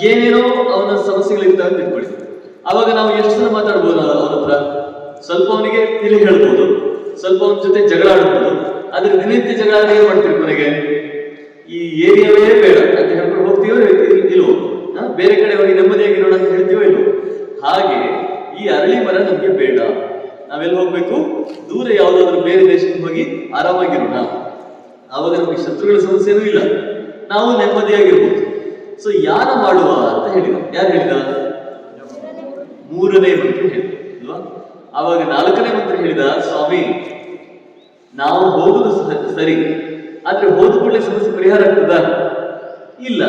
ಏನೇನೋ ಅವನ ಸಮಸ್ಯೆಗಳಿರ್ತಾವೆ ಅಂತ ಇಟ್ಕೊಳ್ಳಿ. ಅವಾಗ ನಾವು ಎಷ್ಟು ಸಲ ಮಾತಾಡ್ಬೋದು ಅವನ ಹತ್ರ? ಸ್ವಲ್ಪ ಅವನಿಗೆ ತಿಳಿ ಹೇಳ್ಬೋದು, ಸ್ವಲ್ಪ ಅವನ ಜೊತೆ ಜಗಳ ಆಡ್ಬೋದು. ಆದ್ರೆ ದಿನನಿತ್ಯ ಜಗಳ ಆದ್ರೆ ಏನ್ ಮಾಡ್ತೀರಿ? ಕೊನೆಗೆ ಈ ಏರಿಯಾವೇ ಬೇಡ ಅಂತ ಹೇಳ್ಕೊಂಡು ಹೋಗ್ತೀವೋ ಇಲ್ವೋ? ಬೇರೆ ಕಡೆ ಹೋಗಿ ನೆಮ್ಮದಿಯಾಗಿರೋಣ ಅಂತ ಹೇಳ್ತೀವೋ ಇಲ್ವೋ? ಹಾಗೆ ಈ ಅರಳಿ ಮರ ನಮ್ಗೆ ಬೇಡ. ನಾವೆಲ್ಲಿ ಹೋಗ್ಬೇಕು? ದೂರ ಯಾವ್ದಾದ್ರು ಬೇರೆ ದೇಶಕ್ಕೆ ಹೋಗಿ ಆರಾಮಾಗಿರೋಣ. ಆವಾಗ ನಮ್ಗೆ ಶತ್ರುಗಳ ಸಮಸ್ಯೆನೂ ಇಲ್ಲ, ನಾವು ನೆಮ್ಮದಿಯಾಗಿರ್ಬೋದು. ಸೊ ಯಾನ ಮಾಡುವ ಅಂತ ಹೇಳಿದ. ಯಾರು ಹೇಳಿದ? ಮೂರನೇ ಮಂತ್ರಿ ಹೇಳಿದ ಅಲ್ವಾ? ಆವಾಗ ನಾಲ್ಕನೇ ಮಂತ್ರಿ ಹೇಳಿದ, ಸ್ವಾಮಿ ನಾವು ಹೋಗುದು ಸರಿ, ಆದ್ರೆ ಹೋದ ಕೂಡಲೇ ಸಮಸ್ಯೆ ಪರಿಹಾರ ಆಗ್ತದ? ಇಲ್ಲ.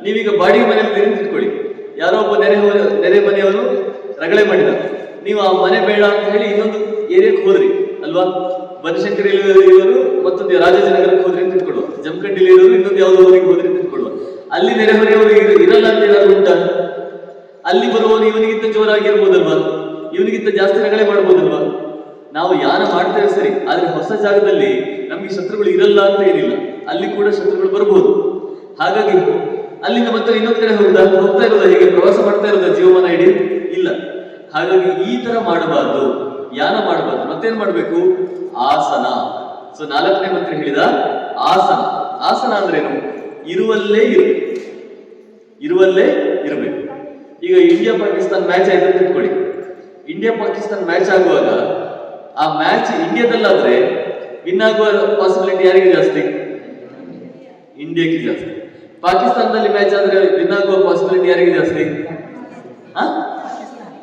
ನೀವೀಗ ಬಾಡಿಗೆ ಮನೆಯಲ್ಲಿ ತಿಳ್ಕೊಳ್ಳಿ, ಯಾರೋ ಒಬ್ಬ ನೆರೆ ಮನೆಯವರು ರಗಳೆ ಮಾಡಿದ, ನೀವು ಆ ಮನೆ ಬೇಡ ಅಂತ ಹೇಳಿ ಇನ್ನೊಂದು ಏರಿಯಾಕ್ಕೆ ಹೋದ್ರಿ ಅಲ್ವಾ? ಬನಶಂಕರಿ ಇರೋರು ಮತ್ತೊಂದು ರಾಜಾಜಿನಗರಕ್ಕೆ ಹೋದ್ರಿ ಅಂತ ತಿಳ್ಕೊಳ್ಳುವ, ಜಮಖಂಡಿಲಿ ಇರೋರು ಇನ್ನೊಂದು ಯಾವುದೋ ಊರಿಗೆ ಹೋದ್ರಿ ಅಂತ ತಿಳ್ಕೊಳ್ಳುವ. ಅಲ್ಲಿ ನೆರೆಹೊರೆಯವರು ಇರಲ್ಲ ಅಂತ ಏನಾದ್ರು ಉಂಟ? ಅಲ್ಲಿ ಬರುವವನು ಇವನಿಗಿಂತ ಜೋರಾಗಿರ್ಬೋದಲ್ವಾ? ಇವನಿಗಿಂತ ಜಾಸ್ತಿ ರಗಳೆ ಮಾಡ್ಬೋದಲ್ವಾ? ನಾವು ಯಾನ ಮಾಡ್ತೇವೆ ಸರಿ, ಆದ್ರೆ ಹೊಸ ಜಾಗದಲ್ಲಿ ನಮ್ಗೆ ಶತ್ರುಗಳು ಇರಲ್ಲ ಅಂತ ಏನಿಲ್ಲ, ಅಲ್ಲಿ ಕೂಡ ಶತ್ರುಗಳು ಬರ್ಬೋದು. ಹಾಗಾಗಿ ಅಲ್ಲಿಂದ ಮತ್ತೆ ಇನ್ನೊಂದು ಕಡೆ ಹೋಗ್ತಾ ಇರೋದ, ಹೀಗೆ ಪ್ರವಾಸ ಮಾಡ್ತಾ ಇರೋದ ಜೀವಮಾನ ಇಡೀ? ಇಲ್ಲ. ಹಾಗಾಗಿ ಈ ತರ ಮಾಡಬಾರ್ದು, ಯಾನ ಮಾಡಬಾರ್ದು. ಮತ್ತೇನ್ ಮಾಡ್ಬೇಕು? ಆಸನ. ಸೊ ನಾಲ್ಕನೇ ಮಂತ್ರಿ ಹೇಳಿದ ಆಸನ. ಆಸನ ಅಂದ್ರೇನು? ಇರುವಲ್ಲೇ ಇರಬೇಕು. ಈಗ ಇಂಡಿಯಾ ಪಾಕಿಸ್ತಾನ ಮ್ಯಾಚ್ ಆಯ್ತು ಅಂತ ಇಟ್ಕೊಳ್ಳಿ. ಇಂಡಿಯಾ ಪಾಕಿಸ್ತಾನ ಮ್ಯಾಚ್ ಆಗುವಾಗ ಆ ಮ್ಯಾಚ್ ಇಂಡಿಯಾದಲ್ಲಾದ್ರೆ ವಿನ್ ಆಗುವ ಪಾಸಿಬಿಲಿಟಿ ಯಾರಿಗೆ ಜಾಸ್ತಿ? ಇಂಡಿಯಾಕ್ಕೆ ಜಾಸ್ತಿ. ಪಾಕಿಸ್ತಾನದಲ್ಲಿ ಮ್ಯಾಚ್ ಆದ್ರೆ ವಿನ್ ಆಗುವ ಪಾಸಿಬಿಲಿಟಿ ಯಾರಿಗೆ ಜಾಸ್ತಿ?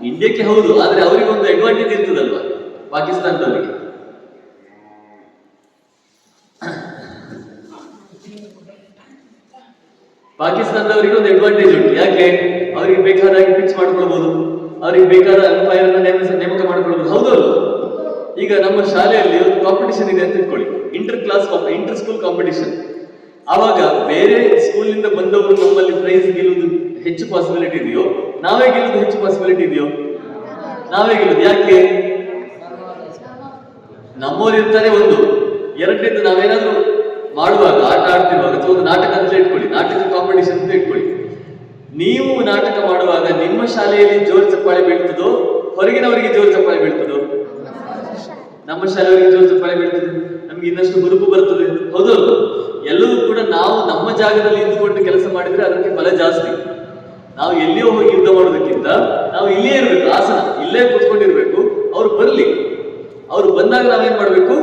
ಇಂಡಿಯಾಕ್ಕೆ. ಹೌದು, ಆದ್ರೆ ಅವರಿಗೆ ಒಂದು ಅಡ್ವಾಂಟೇಜ್ ಇರ್ತದಲ್ವಾ ಪಾಕಿಸ್ತಾನದವರಿಗೆ. ಪಾಕಿಸ್ತಾನದವರಿಗೆ ಒಂದು ಅಡ್ವಾಂಟೇಜ್ ಉಂಟು. ಯಾಕೆ? ಅವರಿಗೆ ಬೇಕಾದಾಗಿ ಪಿಚ್ ಮಾಡ್ಕೊಳ್ಬಹುದು, ಅವರಿಗೆ ಬೇಕಾದ ಅಂಪೈರ್ ಅನ್ನ ನೇಮಕ ಮಾಡ್ಕೊಳ್ಬಹುದು. ಹೌದಲ್ಲ? ಈಗ ನಮ್ಮ ಶಾಲೆಯಲ್ಲಿ ಒಂದು ಕಾಂಪಿಟಿಷನ್ ಇದೆ ಅಂತ ಇಟ್ಕೊಳ್ಳಿ, ಇಂಟರ್ ಸ್ಕೂಲ್ ಕಾಂಪಿಟಿಷನ್. ಆವಾಗ ಬೇರೆ ಸ್ಕೂಲ್ ನಿಂದ ಬಂದವರು ನಮ್ಮಲ್ಲಿ ಪ್ರೈಸ್ ಗೆಲ್ಲುವುದು ಹೆಚ್ಚು ಪಾಸಿಬಿಲಿಟಿ ಇದೆಯೋ, ನಾವೇ ಗೆಲ್ಲುವುದು ಹೆಚ್ಚು ಪಾಸಿಬಿಲಿಟಿ ಇದೆಯೋ? ನಾವೇ ಗೆಲ್ಲುದು. ಯಾಕೆ? ನಮ್ಮವ್ರು ಇರ್ತಾರೆ ಒಂದು. ಎರಡನೇದು, ನಾವೇನಾದ್ರೂ ಮಾಡುವಾಗ, ಆಟ ಆಡ್ತಿರುವಾಗ, ಅಥವಾ ಒಂದು ನಾಟಕ ಅಂತ ಇಟ್ಕೊಳ್ಳಿ, ನಾಟಕ ಕಾಂಪಿಟಿಷನ್ ಅಂತ ಇಟ್ಕೊಳ್ಳಿ. ನೀವು ನಾಟಕ ಮಾಡುವಾಗ ನಿಮ್ಮ ಶಾಲೆಯಲ್ಲಿ ಜೋರು ಚಪ್ಪಾಳೆ ಬೀಳ್ತದೋ, ಹೊರಗಿನವರಿಗೆ ಜೋರು ಚಪ್ಪಾಳೆ ಬೀಳ್ತದೋ? ನಮ್ಮ ಶಾಲೆಯವರಿಗೆ ಜೋರು ಚಪ್ಪಾಳೆ ಬೀಳ್ತದೆ, ನಮ್ಗೆ ಇನ್ನಷ್ಟು ಹುರುಪು ಬರ್ತದೆ. ಹೌದಲ್ಲ? ಎಲ್ಲವೂ ಕೂಡ ನಾವು ನಮ್ಮ ಜಾಗದಲ್ಲಿ ಇದ್ದುಕೊಂಡು ಕೆಲಸ ಮಾಡಿದ್ರೆ ಅದಕ್ಕೆ ಫಲ ಜಾಸ್ತಿ. ನಾವು ಎಲ್ಲಿಯೋ ಹೋಗಿ ಯುದ್ಧ ಮಾಡೋದಕ್ಕಿಂತ ನಾವು ಇಲ್ಲೇ ಇರ್ಬೇಕು, ಆಸನ ಇಲ್ಲೇ ಕೂತ್ಕೊಂಡಿರ್ಬೇಕು. ಅವ್ರು ಬರ್ಲಿ, ಅವ್ರು ಬಂದಾಗ ನಾವೇನ್ ಮಾಡ್ಬೇಕು?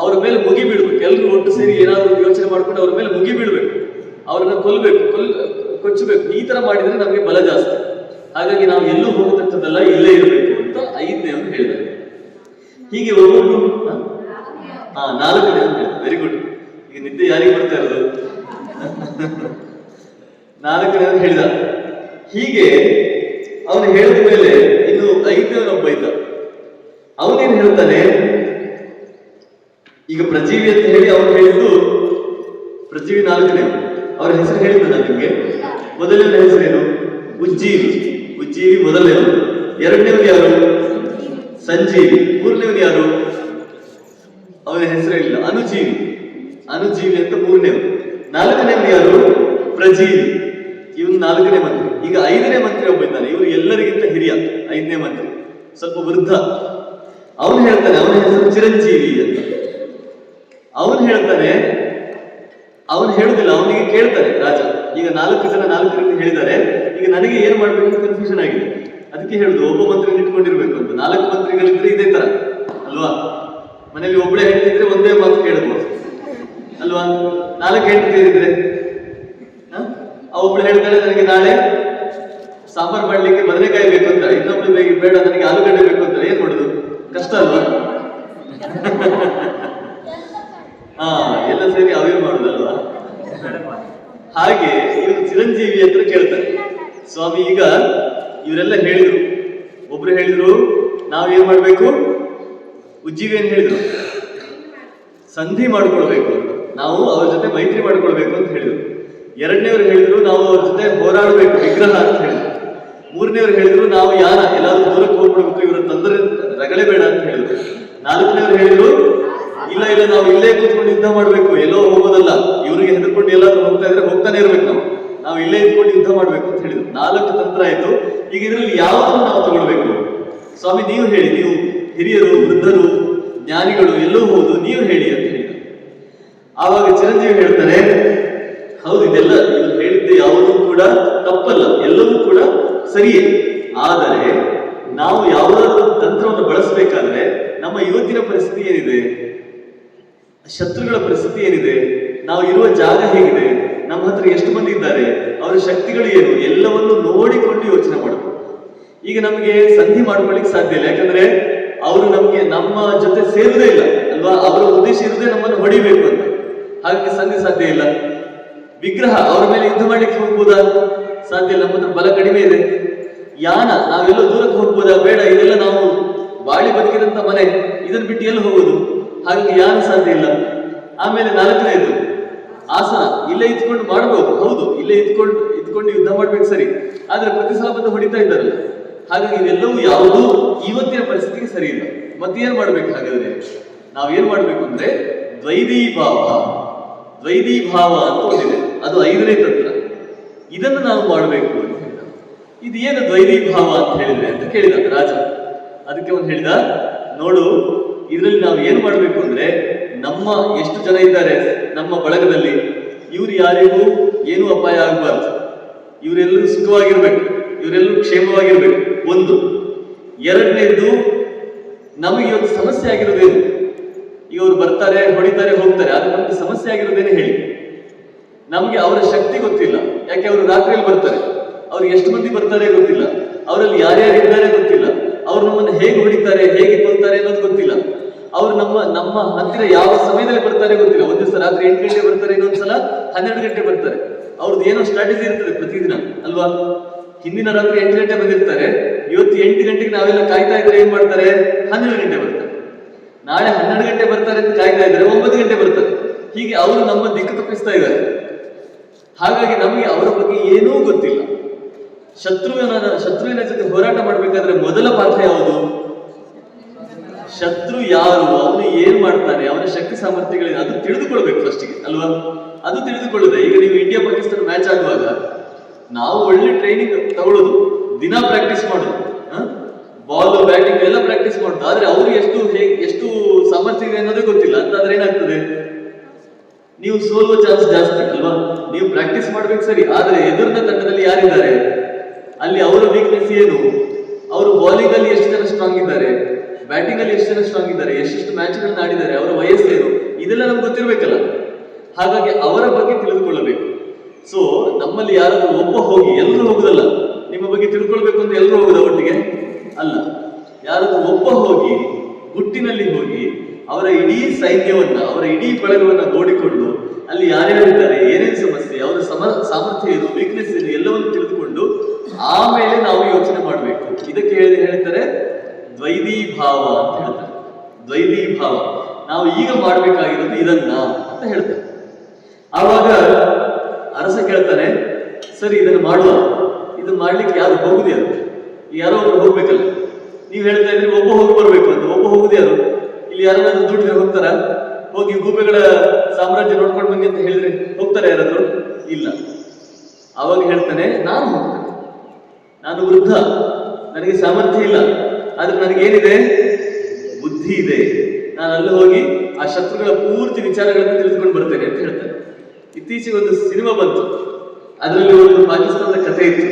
ಅವ್ರ ಮೇಲೆ ಮುಗಿ ಬೀಳ್ಬೇಕು. ಎಲ್ರು ಒಟ್ಟು ಸೇರಿ ಏನಾದ್ರು ಯೋಚನೆ ಮಾಡ್ಕೊಂಡು ಅವ್ರ ಮೇಲೆ ಮುಗಿ ಬೀಳ್ಬೇಕು, ಅವ್ರನ್ನ ಕೊಚ್ಚಬೇಕು. ಈ ತರ ಮಾಡಿದ್ರೆ ನಮಗೆ ಬಲ ಜಾಸ್ತಿ. ಹಾಗಾಗಿ ನಾವು ಎಲ್ಲೂ ಹೋಗತಕ್ಕದ್ದಲ್ಲ, ಇಲ್ಲೇ ಇರಬೇಕು ಅಂತ ಐದನೇವನು ಹೇಳಿದ್ದಾರೆ. ಹೀಗೆ ಒಬ್ಬೊಬ್ರು ನಾಲ್ಕನೇವನು ಹೇಳಿದ. Very good. ಈಗ ನಿದ್ದೆ ಯಾರಿಗೆ ಬರ್ತಾ ಇರೋದು? ನಾಲ್ಕನೇವನು ಹೇಳಿದ. ಹೀಗೆ ಅವನು ಹೇಳಿದ ಮೇಲೆ ಇನ್ನು ಐದನೇವನೊಬ್ಬ ಇದ್ದ. ಅವನೇನ್ ಹೇಳ್ತಾನೆ? ಈಗ ಪ್ರಜೀವಿ ಅಂತ ಹೇಳಿ ಅವನು ಹೇಳಿದ್ದು ಪೃಥ್ವಿ ನಾಲ್ಕನೇವರು. ಅವರ ಹೆಸರು ಹೇಳಿದ್ದ ನಾನು ನಿಮ್ಗೆ. ಮೊದಲನೇ ಹೆಸರೇನು? ಉಜ್ಜೀವಿ. ಉಜ್ಜೀವಿ ಮೊದಲನೇವರು. ಎರಡನೇವರು ಯಾರು? ಸಂಜೀವಿ. ಮೂರನೇವರು ಯಾರು? ಅವನ ಹೆಸರೇ ಇಲ್ಲ. ಅನುಜೀವಿ. ಅನುಜೀವಿ ಅಂತ ಮೂರನೇವರು. ನಾಲ್ಕನೇವರು ಯಾರು? ಪ್ರಜೀವಿ. ಇವನು ನಾಲ್ಕನೇ ಮಂತ್ರಿ. ಈಗ ಐದನೇ ಮಂತ್ರಿ ಒಬ್ಬ ಇದ್ದಾನೆ, ಇವರು ಎಲ್ಲರಿಗಿಂತ ಹಿರಿಯ. ಐದನೇ ಮಂತ್ರಿ ಸ್ವಲ್ಪ ವೃದ್ಧ. ಅವನು ಹೇಳ್ತಾನೆ, ಅವನ ಹೆಸರು ಚಿರಂಜೀವಿ ಅಂತ. ಅವನು ಹೇಳ್ತಾನೆ, ಅವನು ಹೇಳುದಿಲ್ಲ, ಅವನಿಗೆ ಕೇಳ್ತಾನೆ ರಾಜ. ಈಗ 4 ಜನ 4 ರೀತಿ ಹೇಳಿದ್ದಾರೆ. ಈಗ ನನಗೆ ಏನ್ ಮಾಡ್ಬೇಕು ಅಂತ ಕನ್ಫ್ಯೂಷನ್ ಆಗಿದೆ. ಅದಕ್ಕೆ ಹೇಳುದು ಒಬ್ಬ ಮಂತ್ರಿ ಇಟ್ಕೊಂಡಿರ್ಬೇಕು ಅಂತ. 4 ಮಂತ್ರಿಗಳಿದ್ರೆ ಇದೇ ತರ ಅಲ್ವಾ? ಮನೇಲಿ ಒಬ್ಬಳೆ ಹೆಂಡತಿದ್ರೆ ಒಂದೇ ಮಾತು ಕೇಳಬಹುದು ಅಲ್ವಾ? 4 ಹೆಂಡತಿಯರಿದ್ರೆ ಒಬ್ಳು ಹೇಳ್ತಾಳೆ, ನನಗೆ ನಾಳೆ ಸಾಂಬಾರ್ ಮಾಡ್ಲಿಕ್ಕೆ ಬದನೆಕಾಯಿ ಬೇಕು ಅಂತ, ಇನ್ನೊಬ್ಳು ಬೇಡ ನನಗೆ ಆಲೂಗಡ್ಡೆ ಬೇಕು ಅಂತ. ಏನ್ ಮಾಡುದು? ಕಷ್ಟ ಅಲ್ವಾ? ಎಲ್ಲ ಸೇರಿ ಅವೇ ಮಾಡುದಲ್ವಾ? ಹಾಗೆ ಇವರು ಚಿರಂಜೀವಿ ಹತ್ರ ಕೇಳ್ತಾರೆ, ಸ್ವಾಮಿ ಈಗ ಇವರೆಲ್ಲ ಹೇಳಿದ್ರು. ಒಬ್ರು ಹೇಳಿದ್ರು ನಾವೇನ್ ಮಾಡ್ಬೇಕು, ಉಜ್ಜೀವಿ ಏನ್ ಹೇಳಿದ್ರು, ಸಂಧಿ ಮಾಡ್ಕೊಳ್ಬೇಕು ಅಂತ, ನಾವು ಅವ್ರ ಜೊತೆ ಮೈತ್ರಿ ಮಾಡ್ಕೊಳ್ಬೇಕು ಅಂತ ಹೇಳಿದ್ರು. ಎರಡನೇವ್ರು ಹೇಳಿದ್ರು ನಾವು ಅವ್ರ ಜೊತೆ ಹೋರಾಡಬೇಕು, ವಿಗ್ರಹ ಅಂತ ಹೇಳಿದ್ರು. ಮೂರನೇವ್ರು ಹೇಳಿದ್ರು ನಾವು ಯಾರ ಎಲ್ಲಾದ್ರೂ ದೂರಕ್ಕೆ ಹೋಗ್ಬಿಡ್ಬೇಕು, ಇವ್ರ ತೊಂದರೆ ರಗಳೆ ಬೇಡ ಅಂತ ಹೇಳಿದ್ರು. ನಾಲ್ಕನೇವ್ರು ಹೇಳಿದ್ರು ಇಲ್ಲ ಇಲ್ಲ ನಾವು ಇಲ್ಲೇ ಕೂತ್ಕೊಂಡು ಯುದ್ಧ ಮಾಡ್ಬೇಕು, ಎಲ್ಲೋ ಹೋಗೋದಲ್ಲ, ಇವ್ರಿಗೆ ಹೆದರ್ಕೊಂಡು ಎಲ್ಲಾದ್ರೂ ಹೋಗ್ತಾ ಇದ್ರೆ ಹೋಗ್ತಾನೆ ಇರ್ಬೇಕು, ನಾವು ಇಲ್ಲೇ ಇದ್ಕೊಂಡು ಯುದ್ಧ ಮಾಡ್ಬೇಕು ಅಂತ ಹೇಳಿದ್ರು. 4 ತಂತ್ರ ಆಯ್ತು. ಈಗ ಇದರಲ್ಲಿ ಯಾವ್ದನ್ನು ನಾವು ತಗೊಳ್ಬೇಕು ಸ್ವಾಮಿ, ನೀವು ಹೇಳಿ, ನೀವು ಹಿರಿಯರು, ವೃದ್ಧರು, ಜ್ಞಾನಿಗಳು, ಎಲ್ಲೋ ಹೌದು, ನೀವು ಹೇಳಿ ಅಂತ ಹೇಳಿದ್ರು. ಆವಾಗ ಚಿರಂಜೀವಿ ಹೇಳ್ತಾರೆ, ಹೌದು ಇದೆಲ್ಲ ಇವರು ಹೇಳಿದ್ದೆ ಯಾವುದೂ ಕೂಡ ತಪ್ಪಲ್ಲ, ಎಲ್ಲವೂ ಕೂಡ ಸರಿಯೇ. ಆದರೆ ನಾವು ಯಾವುದಾದ್ರೂ ತಂತ್ರವನ್ನು ಬಳಸಬೇಕಾದ್ರೆ ನಮ್ಮ ಇವತ್ತಿನ ಪರಿಸ್ಥಿತಿ ಏನಿದೆ, ಶತ್ರುಗಳ ಪರಿಸ್ಥಿತಿ ಏನಿದೆ, ನಾವು ಇರುವ ಜಾಗ ಹೇಗಿದೆ, ನಮ್ಮ ಹತ್ರ ಎಷ್ಟು ಮಂದಿ ಇದ್ದಾರೆ, ಅವರ ಶಕ್ತಿಗಳು ಏನು, ಎಲ್ಲವನ್ನು ನೋಡಿಕೊಂಡು ಯೋಚನೆ ಮಾಡಬೇಕು. ಈಗ ನಮಗೆ ಸಂಧಿ ಮಾಡ್ಕೊಳ್ಳಿಕ್ಕೆ ಸಾಧ್ಯ ಇಲ್ಲ, ಯಾಕಂದ್ರೆ ಅವರು ನಮ್ಗೆ ನಮ್ಮ ಜೊತೆ ಸೇರುವುದೇ ಇಲ್ಲ ಅಲ್ವಾ? ಅವರ ಉದ್ದೇಶ ಇರುವುದೇ ನಮ್ಮನ್ನು ಹೊಡಿಬೇಕು ಅಂತ. ಹಾಗಾಗಿ ಸಂಧಿ ಸಾಧ್ಯ ಇಲ್ಲ. ವಿಗ್ರಹ, ಅವರ ಮೇಲೆ ಯುದ್ಧ ಮಾಡ್ಲಿಕ್ಕೆ ಹೋಗ್ಬೋದಾ? ಸಾಧ್ಯ ಇಲ್ಲ, ನಮ್ಮ ಹತ್ರ ಬಲ ಕಡಿಮೆ ಇದೆ. ಯಾನ, ನಾವೆಲ್ಲೋ ದೂರಕ್ಕೆ ಹೋಗ್ಬೋದಾ? ಬೇಡ, ಇದೆಲ್ಲ ನಾವು ಬಾಳಿ ಬದುಕಿದಂತ ಮನೆ, ಇದನ್ನು ಬಿಟ್ಟು ಎಲ್ಲಿ ಹೋಗೋದು? ಹಾಗಾಗಿ ಯಾನ ಸಾಧ್ಯ ಇಲ್ಲ. ಆಮೇಲೆ 4ನೇದು ಆಸನ, ಇಲ್ಲೇ ಇದ್ಕೊಂಡು ಮಾಡ್ಬೋದು, ಹೌದು ಇಲ್ಲೇ ಇದ್ಕೊಂಡು ಯುದ್ಧ ಮಾಡ್ಬೇಕು ಸರಿ, ಆದ್ರೆ ಪ್ರತಿ ಸಲ ಬಂದು ಹೊಡಿತಾ ಇದ್ದಾರಲ್ಲ. ಹಾಗಾಗಿ ಇವೆಲ್ಲವೂ ಯಾವುದೂ ಇವತ್ತಿನ ಪರಿಸ್ಥಿತಿಗೆ ಸರಿ ಇಲ್ಲ. ಮತ್ತೇನ್ ಮಾಡ್ಬೇಕು? ಹಾಗಾದ್ರೆ ನಾವೇನ್ ಮಾಡ್ಬೇಕು ಅಂದ್ರೆ ದ್ವೈದೀ ಭಾವ ಅಂತ ಒಂದಿದೆ, ಅದು 5ನೇ ತಂತ್ರ. ಇದನ್ನು ನಾವು ಮಾಡಬೇಕು ಅಂತ ಹೇಳಿದ. ಇದು ಏನು ದ್ವೈದೀ ಭಾವ ಅಂತ ಹೇಳಿದ್ರೆ ಅಂತ ಕೇಳಿದ ರಾಜ. ಅದಕ್ಕೆ ಅವನು ಹೇಳಿದ, ನೋಡು ಇದರಲ್ಲಿ ನಾವು ಏನ್ ಮಾಡ್ಬೇಕು ಅಂದ್ರೆ, ನಮ್ಮ ಎಷ್ಟು ಜನ ಇದ್ದಾರೆ ನಮ್ಮ ಬಳಗದಲ್ಲಿ, ಇವ್ರು ಯಾರಿಗೂ ಏನೂ ಅಪಾಯ ಆಗಬಾರ್ದು, ಇವರೆಲ್ಲರೂ ಸುಖವಾಗಿರ್ಬೇಕು, ಇವರೆಲ್ಲರೂ ಕ್ಷೇಮವಾಗಿರ್ಬೇಕು. ಒಂದು. ಎರಡನೇದು, ನಮಗೆ ಇವತ್ತು ಸಮಸ್ಯೆ ಆಗಿರೋದೇನು? ಈಗ ಅವ್ರು ಬರ್ತಾರೆ, ಹೊಡಿತಾರೆ, ಹೋಗ್ತಾರೆ, ಆದ್ರೆ ನಮ್ಗೆ ಸಮಸ್ಯೆ ಆಗಿರೋದೇನೆ ಹೇಳಿ. ನಮ್ಗೆ ಅವರ ಶಕ್ತಿ ಗೊತ್ತಿಲ್ಲ, ಯಾಕೆ ಅವರು ರಾತ್ರಿಯಲ್ಲಿ ಬರ್ತಾರೆ, ಅವ್ರು ಎಷ್ಟು ಮಂದಿ ಬರ್ತಾರೆ ಗೊತ್ತಿಲ್ಲ, ಅವರಲ್ಲಿ ಯಾರ್ಯಾರು ಇದ್ದಾರೆ ಗೊತ್ತಿಲ್ಲ, ಅವ್ರು ನಮ್ಮನ್ನು ಹೇಗೆ ಹೊಡಿತಾರೆ, ಹೇಗೆ ಕೊಲ್ತಾರೆ ಅನ್ನೋದು ಗೊತ್ತಿಲ್ಲ. ಅವ್ರು ನಮ್ಮ ಹತ್ತಿರ ಯಾವ ಸಮಯದಲ್ಲಿ ಬರ್ತಾರೆ ಗೊತ್ತಿಲ್ಲ. ಒಂದ್ ದಿವಸ ರಾತ್ರಿ 8 ಗಂಟೆ ಬರ್ತಾರೆ, ಇನ್ನೊಂದ್ಸಲ 12 ಗಂಟೆ ಬರ್ತಾರೆ. ಅವ್ರದ್ದು ಏನೋ ಸ್ಟ್ರಾಟಜಿ ಇರ್ತದೆ ಪ್ರತಿದಿನ ಅಲ್ವಾ? ಹಿಂದಿನ ರಾತ್ರಿ 8 ಗಂಟೆ ಬಂದಿರ್ತಾರೆ, ಇವತ್ತು 8 ಗಂಟೆಗೆ ನಾವೆಲ್ಲ ಕಾಯ್ತಾ ಇದ್ರೆ ಏನ್ ಮಾಡ್ತಾರೆ, 12 ಗಂಟೆ ಬರ್ತಾರೆ. ನಾಳೆ 12 ಗಂಟೆ ಬರ್ತಾರೆ ಅಂತ ಕಾಯ್ತಾ ಇದ್ದಾರೆ, 9 ಗಂಟೆ ಬರ್ತಾರೆ. ಹೀಗೆ ಅವರು ನಮ್ಮ ದಿಕ್ಕು ತಪ್ಪಿಸ್ತಾ ಇದ್ದಾರೆ. ಹಾಗಾಗಿ ನಮಗೆ ಅವರ ಬಗ್ಗೆ ಏನೂ ಗೊತ್ತಿಲ್ಲ. ಶತ್ರುವಿನ ಜೊತೆ ಹೋರಾಟ ಮಾಡ್ಬೇಕಾದ್ರೆ ಮೊದಲ ಪಾಠ ಯಾವುದು? ಶತ್ರು ಯಾರು, ಅವನು ಏನ್ ಮಾಡ್ತಾನೆ, ಅವನ ಶಕ್ತಿ ಸಾಮರ್ಥ್ಯಗಳಿದೆ, ಅದು ತಿಳಿದುಕೊಳ್ಬೇಕು ಫಸ್ಟಿಗೆ ಅಲ್ವಾ? ಅದು ತಿಳಿದುಕೊಳ್ಳುದೆ. ಈಗ ನೀವು ಇಂಡಿಯಾ ಪಾಕಿಸ್ತಾನ ಮ್ಯಾಚ್ ಆಗುವಾಗ ನಾವು ಒಳ್ಳೆ ಟ್ರೈನಿಂಗ್ ತಗೊಳ್ಳೋದು, ದಿನ ಪ್ರಾಕ್ಟೀಸ್ ಮಾಡೋದು, ಬಾಲ್ ಬ್ಯಾಟಿಂಗ್ ಎಲ್ಲ ಪ್ರಾಕ್ಟೀಸ್ ಮಾಡೋದು. ಆದ್ರೆ ಅವರು ಎಷ್ಟು ಸಾಮರ್ಥ್ಯ ಇದೆ ಅನ್ನೋದೇ ಗೊತ್ತಿಲ್ಲ ಅಂತಾದ್ರೆ ಏನಾಗ್ತದೆ? ನೀವು ಸೋಲುವ ಚಾನ್ಸ್ ಜಾಸ್ತಿ ಅಲ್ವಾ? ನೀವು ಪ್ರಾಕ್ಟೀಸ್ ಮಾಡ್ಬೇಕು ಸರಿ, ಆದ್ರೆ ಎದುರಿನ ತಂಡದಲ್ಲಿ ಯಾರಿದ್ದಾರೆ, ಅಲ್ಲಿ ಅವರ ವೀಕ್ನೆಸ್ ಏನು, ಅವರು ಬೌಲಿಂಗ್ ಅಲ್ಲಿ ಎಷ್ಟು ಜನ ಸ್ಟ್ರಾಂಗ್ ಇದ್ದಾರೆ, ಬ್ಯಾಟಿಂಗ್ ಅಲ್ಲಿ ಎಷ್ಟು ಜನ ಸ್ಟ್ರಾಂಗ್ ಇದ್ದಾರೆ, ಎಷ್ಟು ಮ್ಯಾಚ್ಗಳನ್ನ ಆಡಿದ್ದಾರೆ, ಅವರ ವಯಸ್ಸೇನು, ಇದೆಲ್ಲ ನಮ್ಗೆ ಗೊತ್ತಿರ್ಬೇಕಲ್ಲ. ಹಾಗಾಗಿ ಅವರ ಬಗ್ಗೆ ತಿಳಿದುಕೊಳ್ಳಬೇಕು. ಸೊ ನಮ್ಮಲ್ಲಿ ಯಾರಾದ್ರೂ ಒಬ್ಬ ಹೋಗಿ, ಎಲ್ಲರೂ ಹೋಗುದಲ್ಲ, ನಿಮ್ಮ ಬಗ್ಗೆ ತಿಳ್ಕೊಳ್ಬೇಕು ಅಂತ ಎಲ್ಲರೂ ಹೋಗುದ ಒಟ್ಟಿಗೆ ಅಲ್ಲ. ಯಾರಾದ್ರೂ ಒಬ್ಬ ಹೋಗಿ ಗುಟ್ಟಿನಲ್ಲಿ ಹೋಗಿ ಅವರ ಇಡೀ ಸೈನ್ಯವನ್ನ, ಅವರ ಇಡೀ ಬಳಗವನ್ನ ನೋಡಿಕೊಂಡು ಅಲ್ಲಿ ಯಾರ್ಯಾರಿದ್ದಾರೆ, ಏನೇನು ಸಮಸ್ಯೆ, ಅವರ ಸಾಮರ್ಥ್ಯ ಏನು, ವೀಕ್ನೆಸ್ ಏನು, ಎಲ್ಲವನ್ನು ತಿಳಿದುಕೊಂಡು ಆಮೇಲೆ ನಾವು ಯೋಚನೆ ಮಾಡಬೇಕು. ಇದಕ್ಕೆ ಹೇಳ್ತಾರೆ ದ್ವೈದೀ ಭಾವ ಅಂತ ಹೇಳ್ತಾರೆ. ದ್ವೈದೀ ಭಾವ, ನಾವು ಈಗ ಮಾಡ್ಬೇಕಾಗಿರೋದು ಇದನ್ನ ಅಂತ ಹೇಳ್ತಾರೆ. ಆವಾಗ ಅರಸ ಕೇಳ್ತಾನೆ, ಸರಿ ಇದನ್ನು ಮಾಡುವ, ಇದನ್ನ ಮಾಡ್ಲಿಕ್ಕೆ ಯಾರು ಹೋಗುದು ಯಾರು? ಯಾರೋ ಒಬ್ರು ಹೋಗ್ಬೇಕಲ್ಲ. ನೀವು ಹೇಳ್ತಾ ಇದ್ರಿ ಒಬ್ಬ ಹೋಗಿ ಬರ್ಬೇಕು ಅಂತ, ಒಬ್ಬ ಹೋಗುದು ಯಾರು? ಇಲ್ಲಿ ಯಾರಾದ್ರೂ ದುಡ್ಡಿದ್ರೆ ಹೋಗ್ತಾರ? ಹೋಗಿ ಗೂಬೆಗಳ ಸಾಮ್ರಾಜ್ಯ ನೋಡ್ಕೊಂಡು ಬನ್ನಿ ಅಂತ ಹೇಳಿದ್ರೆ ಹೋಗ್ತಾರೆ ಯಾರಾದ್ರು? ಇಲ್ಲ. ಆವಾಗ ಹೇಳ್ತಾನೆ, ನಾನು ಹೋಗ್ತೇನೆ, ನಾನು ವೃದ್ಧ, ನನಗೆ ಸಾಮರ್ಥ್ಯ ಇಲ್ಲ, ಆದ್ರೆ ನನಗೇನಿದೆ, ಬುದ್ಧಿ ಇದೆ, ನಾನು ಅಲ್ಲಿ ಹೋಗಿ ಆ ಶತ್ರುಗಳ ಪೂರ್ತಿ ವಿಚಾರಗಳನ್ನು ತಿಳಿದುಕೊಂಡು ಬರ್ತೇನೆ ಅಂತ ಹೇಳ್ತಾನೆ. ಇತ್ತೀಚೆಗೆ ಒಂದು ಸಿನಿಮಾ ಬಂತು, ಅದರಲ್ಲಿ ಒಂದು ಪಾಕಿಸ್ತಾನದ ಕಥೆ ಇತ್ತು.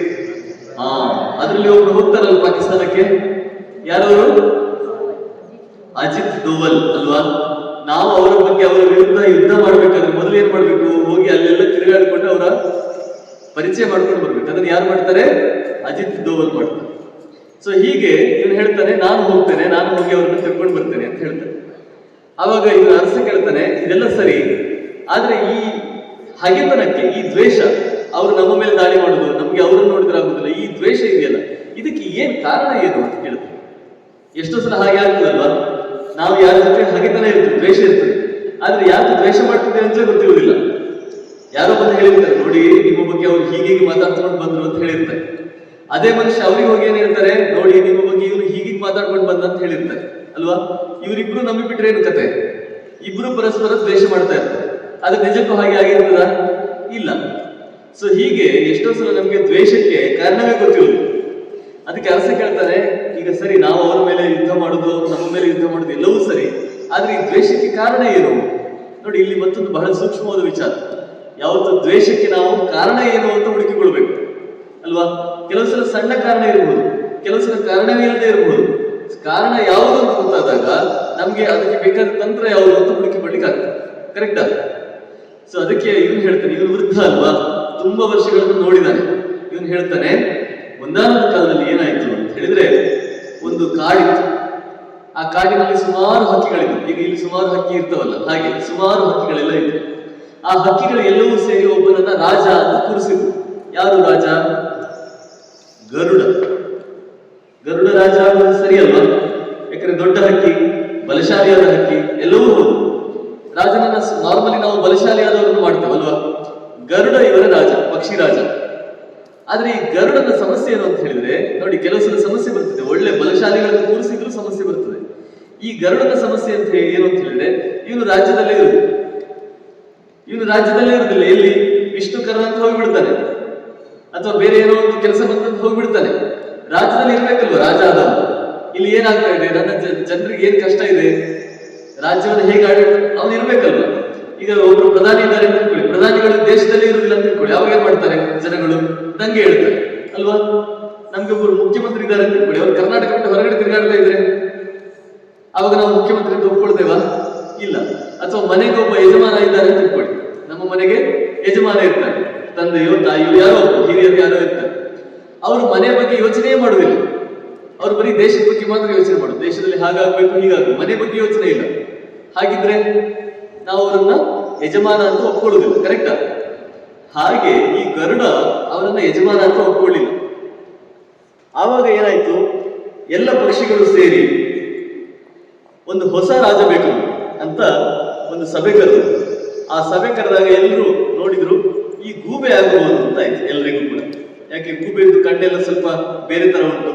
ಅದರಲ್ಲಿ ಒಬ್ರು ಹೋಗ್ತಾರಲ್ಲ ಪಾಕಿಸ್ತಾನಕ್ಕೆ, ಯಾರವರು? ಅಜಿತ್ ದೋವಲ್ ಅಲ್ವಾ? ನಾವು ಅವರ ಬಗ್ಗೆ, ಅವರ ವಿರುದ್ಧ ಯುದ್ಧ ಮಾಡ್ಬೇಕಾದ್ರೆ ಮೊದಲು ಏನ್ ಮಾಡ್ಬೇಕು? ಹೋಗಿ ಅಲ್ಲೆಲ್ಲ ತಿರುಗಾಡಿಕೊಂಡು ಅವರ ಪರಿಚಯ ಮಾಡ್ಕೊಂಡು ಬರ್ಬೇಕು. ಅದನ್ನ ಯಾರು ಮಾಡ್ತಾರೆ? ಅಜಿತ್ ದೋವಲ್ ಮಾಡ್ತಾರೆ. ಸೊ ಹೀಗೆ ಇವನು ಹೇಳ್ತಾನೆ, ನಾನು ಹೋಗ್ತೇನೆ, ನಾನು ಹೋಗಿ ಅವ್ರನ್ನ ತಿಳ್ಕೊಂಡು ಬರ್ತೇನೆ ಅಂತ ಹೇಳ್ತಾನೆ. ಆವಾಗ ಇವನು ಅರಸ ಕೇಳ್ತಾನೆ, ಇದೆಲ್ಲ ಸರಿ, ಆದ್ರೆ ಈ ಹಗೆತನಕ್ಕೆ, ಈ ದ್ವೇಷ, ಅವರು ನಮ್ಮ ಮೇಲೆ ದಾಳಿ ಮಾಡುದು, ನಮ್ಗೆ ಅವ್ರನ್ನ ನೋಡಿದ್ರೆ ಆಗುದಿಲ್ಲ, ಈ ದ್ವೇಷ ಇದೆಯಲ್ಲ, ಇದಕ್ಕೆ ಏನ್ ಕಾರಣ ಏನು ಅಂತ ಹೇಳ್ತಾರೆ. ಎಷ್ಟೋ ಸಲ ಹಾಗೆ ಆಗ್ತದಲ್ವಾ? ನಾವು ಯಾರ ಜೊತೆ ಹಗೆತನ ಇರ್ತದೆ, ದ್ವೇಷ ಇರ್ತದೆ, ಆದ್ರೆ ಯಾಕೆ ದ್ವೇಷ ಮಾಡ್ತಿದ್ದೆ ಅಂತಲೇ ಗೊತ್ತಿರುವುದಿಲ್ಲ. ಯಾರೋ ಬಂದು ಹೇಳಿರ್ತಾರೆ, ನೋಡಿ ನಿಮ್ಮ ಬಗ್ಗೆ ಅವ್ರು ಹೀಗೆ ಮಾತಾಡ್ಕೊಂಡು ಬಂದ್ರು ಅಂತ ಹೇಳಿರ್ತಾರೆ. ಅದೇ ಮನುಷ್ಯ ಅವ್ರಿಗೆ ಹೋಗಿ ಏನ್ ಹೇಳ್ತಾರೆ, ನೋಡಿ ನಿಮ್ಮ ಬಗ್ಗೆ ಇವನು ಹೀಗೆ ಮಾತಾಡ್ಕೊಂಡು ಬಂದ ಅಂತ ಹೇಳಿರ್ತಾರೆ ಅಲ್ವಾ? ಇವರಿಬ್ರು ನಂಬಿ ಬಿಟ್ರೆ ಏನು ಕತೆ? ಇಬ್ರು ಪರಸ್ಪರ ದ್ವೇಷ ಮಾಡ್ತಾ ಇರ್ತಾರೆ. ಅದು ನಿಜಕ್ಕೂ ಹಾಗೆ ಆಗಿರ್ತದ? ಇಲ್ಲ. ಸೊ ಹೀಗೆ ಎಷ್ಟೋ ಸಲ ನಮ್ಗೆ ದ್ವೇಷಕ್ಕೆ ಕಾರಣವೇ ಗೊತ್ತಿರುವುದು. ಅದಕ್ಕೆ ಅರಸ ಕೇಳ್ತಾರೆ, ಈಗ ಸರಿ, ನಾವು ಅವರ ಮೇಲೆ ಯುದ್ಧ ಮಾಡುದು, ಅವರು ನಮ್ಮ ಮೇಲೆ ಯುದ್ಧ ಮಾಡುದು ಎಲ್ಲವೂ ಸರಿ, ಆದ್ರೆ ಈ ದ್ವೇಷಕ್ಕೆ ಕಾರಣ ಏನು? ನೋಡಿ, ಇಲ್ಲಿ ಮತ್ತೊಂದು ಬಹಳ ಸೂಕ್ಷ್ಮವಾದ ವಿಚಾರ. ಯಾವತ್ತು ದ್ವೇಷಕ್ಕೆ ನಾವು ಕಾರಣ ಏನು ಅಂತ ಹುಡುಕಿಕೊಳ್ಬೇಕು ಅಲ್ವಾ? ಕೆಲವು ಸಲ ಸಣ್ಣ ಕಾರಣ ಇರಬಹುದು, ಕೆಲವು ಸಲ ಕಾರಣವೇ ಇಲ್ಲದೆ ಇರಬಹುದು. ಕಾರಣ ಯಾವುದು ಅಂತ ಗೊತ್ತಾದಾಗ ನಮ್ಗೆ ಅದಕ್ಕೆ ಬೇಕಾದ ತಂತ್ರ ಯಾವುದು ಅಂತ ಹುಡುಕಿಕೊಳ್ಳಿಕ್ಕೆ ಆಗ್ತದೆ. ಕರೆಕ್ಟಾ? ಸೊ ಅದಕ್ಕೆ ಇವನು ಹೇಳ್ತಾನೆ, ಇವನು ವೃದ್ಧ ಅಲ್ವಾ, ತುಂಬಾ ವರ್ಷಗಳನ್ನು ನೋಡಿದಾನೆ. ಇವನು ಹೇಳ್ತಾನೆ, ಒಂದಾನೊಂದು ಕಾಲದಲ್ಲಿ ಏನಾಯ್ತು ಅಂತ ಹೇಳಿದ್ರೆ, ಒಂದು ಕಾಡಿತ್ತು. ಆ ಕಾಡಿನಲ್ಲಿ ಸುಮಾರು ಹಕ್ಕಿಗಳಿದ್ವು. ಈಗ ಇಲ್ಲಿ ಸುಮಾರು ಹಕ್ಕಿ ಇರ್ತವಲ್ಲ, ಹಾಗೆ ಸುಮಾರು ಹಕ್ಕಿಗಳೆಲ್ಲ ಇತ್ತು. ಆ ಹಕ್ಕಿಗಳು ಎಲ್ಲವೂ ಸೇರಿ ಒಬ್ಬನನ್ನ ರಾಜ ಅಂತ ಕೂರಿಸಿದ್ರು. ಯಾರು ರಾಜ? ಗರುಡ. ಗರುಡ ರಾಜ ಆಗೋದು ಸರಿ ಅಲ್ವಾ? ಯಾಕಂದ್ರೆ ದೊಡ್ಡ ಹಕ್ಕಿ, ಬಲಶಾಲಿಯಾದ ಹಕ್ಕಿ, ಎಲ್ಲವೂ ಹೌದು. ರಾಜನನ್ನ ನಾರ್ಮಲಿ ನಾವು ಬಲಶಾಲಿಯಾದವರನ್ನು ಮಾಡ್ತೇವಲ್ವಾ? ಗರುಡ ಇವರ ರಾಜ, ಪಕ್ಷಿ ರಾಜ. ಆದ್ರೆ ಈ ಗರುಡನ ಸಮಸ್ಯೆ ಏನು ಅಂತ ಹೇಳಿದ್ರೆ, ನೋಡಿ, ಕೆಲವು ಸಲ ಸಮಸ್ಯೆ ಬರ್ತದೆ, ಒಳ್ಳೆ ಬಲಶಾಲಿಗಳನ್ನು ಕೂರಿಸಿದ್ರು ಸಮಸ್ಯೆ ಬರ್ತದೆ. ಈ ಗರುಡನ ಸಮಸ್ಯೆ ಅಂತ ಏನು ಅಂತ ಹೇಳಿದ್ರೆ, ಇವನು ರಾಜ್ಯದಲ್ಲೇ ಇರುವುದು, ಇವನು ರಾಜ್ಯದಲ್ಲೇ ಇರುವುದಿಲ್ಲ. ಎಲ್ಲಿ? ವಿಷ್ಣು ಕರ್ಣ ಅಂತ ಹೋಗ್ಬಿಡ್ತಾನೆ, ಅಥವಾ ಬೇರೆ ಏನೋ ಒಂದು ಕೆಲಸ ಬಂದಂತ ಹೋಗ್ಬಿಡ್ತಾನೆ. ರಾಜ್ಯದಲ್ಲಿ ಇರ್ಬೇಕಲ್ವ ರಾಜ ಆದವ. ಇಲ್ಲಿ ಏನಾಗ್ತಾ ಇದೆ, ನನ್ನ ಜನರಿಗೆ ಏನ್ ಕಷ್ಟ ಇದೆ, ರಾಜ್ಯವನ್ನು ಹೇಗೆ ಆಡಳಿತ, ಅವ್ನು ಇರ್ಬೇಕಲ್ವ. ಈಗ ಒಬ್ರು ಪ್ರಧಾನಿ ಇದ್ದಾರೆ ಅಂತ ತಿಳ್ಕೊಳ್ಳಿ, ಪ್ರಧಾನಿಗಳು ದೇಶದಲ್ಲಿ ಇರುವುದಿಲ್ಲ ಅಂತ ತಿಳ್ಕೊಳ್ಳಿ, ಅವಾಗ ಏನ್ ಮಾಡ್ತಾರೆ ಜನಗಳು? ದಂಗೆ ಹೇಳ್ತಾರೆ ಅಲ್ವಾ? ನಮ್ಗೆ ಒಬ್ಬರು ಮುಖ್ಯಮಂತ್ರಿ ಇದ್ದಾರೆ ಅಂತ ತಿಳ್ಕೊಳ್ಳಿ, ಅವ್ರು ಕರ್ನಾಟಕ ಬಿಟ್ಟು ಹೊರಗಡೆ ತಿರುಗಾಡ್ತಾ ಇದ್ರೆ ಅವಾಗ ನಾವು ಮುಖ್ಯಮಂತ್ರಿ ಅಂತ ಒಪ್ಕೊಳ್ತೇವಾ? ಇಲ್ಲ. ಅಥವಾ ಮನೆಗೆ ಒಬ್ಬ ಯಜಮಾನ ಇದ್ದಾರೆ ಅಂತ ತಿಳ್ಕೊಳ್ಳಿ, ನಮ್ಮ ಮನೆಗೆ ಯಜಮಾನ ಇರ್ತಾರೆ, ತಂದೆಯೋ ತಾಯಿಯೋ ಯಾರೋ ಹಿರಿಯರು ಯಾರೋ ಇರ್ತಾರೆ. ಅವರು ಮನೆ ಬಗ್ಗೆ ಯೋಚನೆ ಮಾಡುವುದಿಲ್ಲ, ಅವ್ರು ಬರೀ ದೇಶದ ಬಗ್ಗೆ ಮಾತ್ರ ಯೋಚನೆ ಮಾಡೋದು. ದೇಶದಲ್ಲಿ ಹಾಗಾಗ್ಬೇಕು, ಹೀಗಾಗಬೇಕು, ಮನೆ ಬಗ್ಗೆ ಯೋಚನೆ ಇಲ್ಲ. ಹಾಗಿದ್ರೆ ನಾವು ಅವರನ್ನ ಯಜಮಾನ ಅಂತ ಒಪ್ಕೊಳ್ಳುವುದಿಲ್ಲ. ಕರೆಕ್ಟಾ? ಹಾಗೆ ಈ ಗರುಡ ಅವರನ್ನ ಯಜಮಾನ ಅಂತ ಒಪ್ಕೊಳ್ಳಿಲ್ಲ. ಆವಾಗ ಏನಾಯ್ತು, ಎಲ್ಲ ಪಕ್ಷಿಗಳು ಸೇರಿ ಒಂದು ಹೊಸ ರಾಜ ಬೇಕು ಅಂತ ಒಂದು ಸಭೆ ಕರೆದು, ಆ ಸಭೆ ಕರೆದಾಗ ಎಲ್ಲರೂ ನೋಡಿದ್ರು, ಈ ಗೂಬೆ ಆಗಬಹುದು ಅಂತ ಆಯ್ತು ಎಲ್ರಿಗೂ ಕೂಡ. ಯಾಕೆ? ಗೂಬೆದು ಕಣ್ಣೆಲ್ಲ ಸ್ವಲ್ಪ ಬೇರೆ ತರ ಉಂಟು,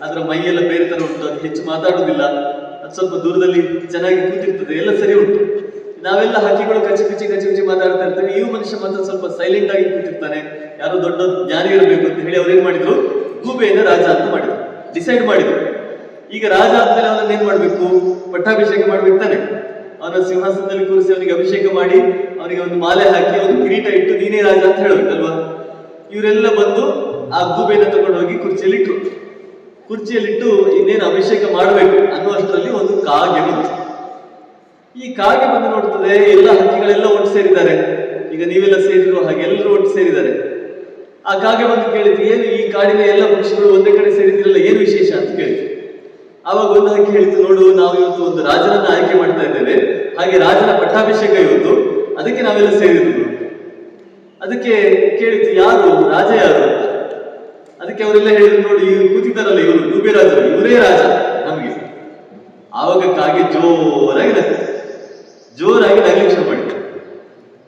ಅದರ ಮೈಯೆಲ್ಲ ಬೇರೆ ತರ ಉಂಟು, ಅದು ಹೆಚ್ಚು ಮಾತಾಡುವುದಿಲ್ಲ, ಅದು ಸ್ವಲ್ಪ ದೂರದಲ್ಲಿ ಚೆನ್ನಾಗಿ ಕೂತಿರ್ತದೆ, ಎಲ್ಲ ಸರಿ ಉಂಟು. ನಾವೆಲ್ಲ ಹಕ್ಕಿಗಳು ಕಚ್ಚಿ ಕಚ್ಚಿ ಮಾತಾಡ್ತಾ ಇರ್ತೇವೆ, ಈ ಮನುಷ್ಯ ಮಾತ್ರ ಸ್ವಲ್ಪ ಸೈಲೆಂಟ್ ಆಗಿ ಕೂತಿರ್ತಾನೆ, ಯಾರೋ ದೊಡ್ಡ ಜ್ಞಾನಿ ಇರಬೇಕು ಅಂತ ಹೇಳಿ ಅವ್ರೇನ್ ಮಾಡಿದ್ರು, ಗೂಬೆಯನ್ನ ರಾಜ ಅಂತ ಮಾಡಿದ್ರು, ಡಿಸೈಡ್ ಮಾಡಿದ್ರು. ಈಗ ರಾಜ ಆದ್ಮೇಲೆ ಅವನನ್ನ ಏನ್ ಮಾಡ್ಬೇಕು? ಪಟ್ಟಾಭಿಷೇಕ ಮಾಡ್ಬೇಕು ತಾನೆ. ಅವನ ಸಿಂಹಾಸನದಲ್ಲಿ ಕೂರಿಸಿ ಅವನಿಗೆ ಅಭಿಷೇಕ ಮಾಡಿ, ಅವನಿಗೆ ಒಂದು ಮಾಲೆ ಹಾಕಿ, ಒಂದು ಕಿರೀಟ ಇಟ್ಟು, ನೀನೇ ರಾಜ ಅಂತ ಹೇಳ್ಬೇಕಲ್ವಾ? ಇವರೆಲ್ಲ ಬಂದು ಆ ಗೂಬೆನ ತಗೊಂಡು ಹೋಗಿ ಕುರ್ಚಿಯಲ್ಲಿಟ್ರು. ಕುರ್ಚಿಯಲ್ಲಿಟ್ಟು ಇನ್ನೇನು ಅಭಿಷೇಕ ಮಾಡಬೇಕು ಅನ್ನುವಷ್ಟರಲ್ಲಿ ಒಂದು ಕಾಗೆ ಬಂತು. ಈ ಕಾಗೆ ಬಂದು ನೋಡ್ತದೆ, ಎಲ್ಲ ಹಕ್ಕಿಗಳೆಲ್ಲ ಒಟ್ಟು ಸೇರಿದ್ದಾರೆ, ಈಗ ನೀವೆಲ್ಲ ಸೇರಿದ್ರು ಹಾಗೆ ಎಲ್ಲರೂ ಒಟ್ಟು ಸೇರಿದ್ದಾರೆ. ಆ ಕಾಗೆ ಬಂದು ಕೇಳಿದ್ರು, ಏನು ಈ ಕಾಡಿನ ಎಲ್ಲ ಪಕ್ಷಿಗಳು ಒಂದೇ ಕಡೆ ಸೇರಿದ್ರಲ್ಲ, ಏನು ವಿಶೇಷ ಅಂತ ಕೇಳಿದ್ರು. ಆವಾಗ ಒಂದು ಹಕ್ಕಿ ಹೇಳಿತು, ನೋಡು, ನಾವು ಇವತ್ತು ಒಂದು ರಾಜನನ್ನ ಆಯ್ಕೆ ಮಾಡ್ತಾ ಇದ್ದೇವೆ, ಹಾಗೆ ರಾಜನ ಪಟ್ಟಾಭಿಷೇಕ ಇವತ್ತು, ಅದಕ್ಕೆ ನಾವೆಲ್ಲ ಸೇರಿದ್ರು. ಅದಕ್ಕೆ ಕೇಳಿತು, ಯಾರು ರಾಜ ಯಾರು ಅಂತ. ಅದಕ್ಕೆ ಅವರೆಲ್ಲ ಹೇಳಿದ್ರು, ನೋಡಿ, ಇವ್ರು ಕೂತಿದ್ದಾರಲ್ಲ, ಇವರು ಗೂಬೆ ರಾಜರು, ಇವರೇ ರಾಜ ನಮ್ಗೆ. ಆವಾಗ ಕಾಗೆ ಜೋರಾಗಿ ನಗ್ಲಿಕ್ಕೆ ಶುರು ಮಾಡಿದ್ರು.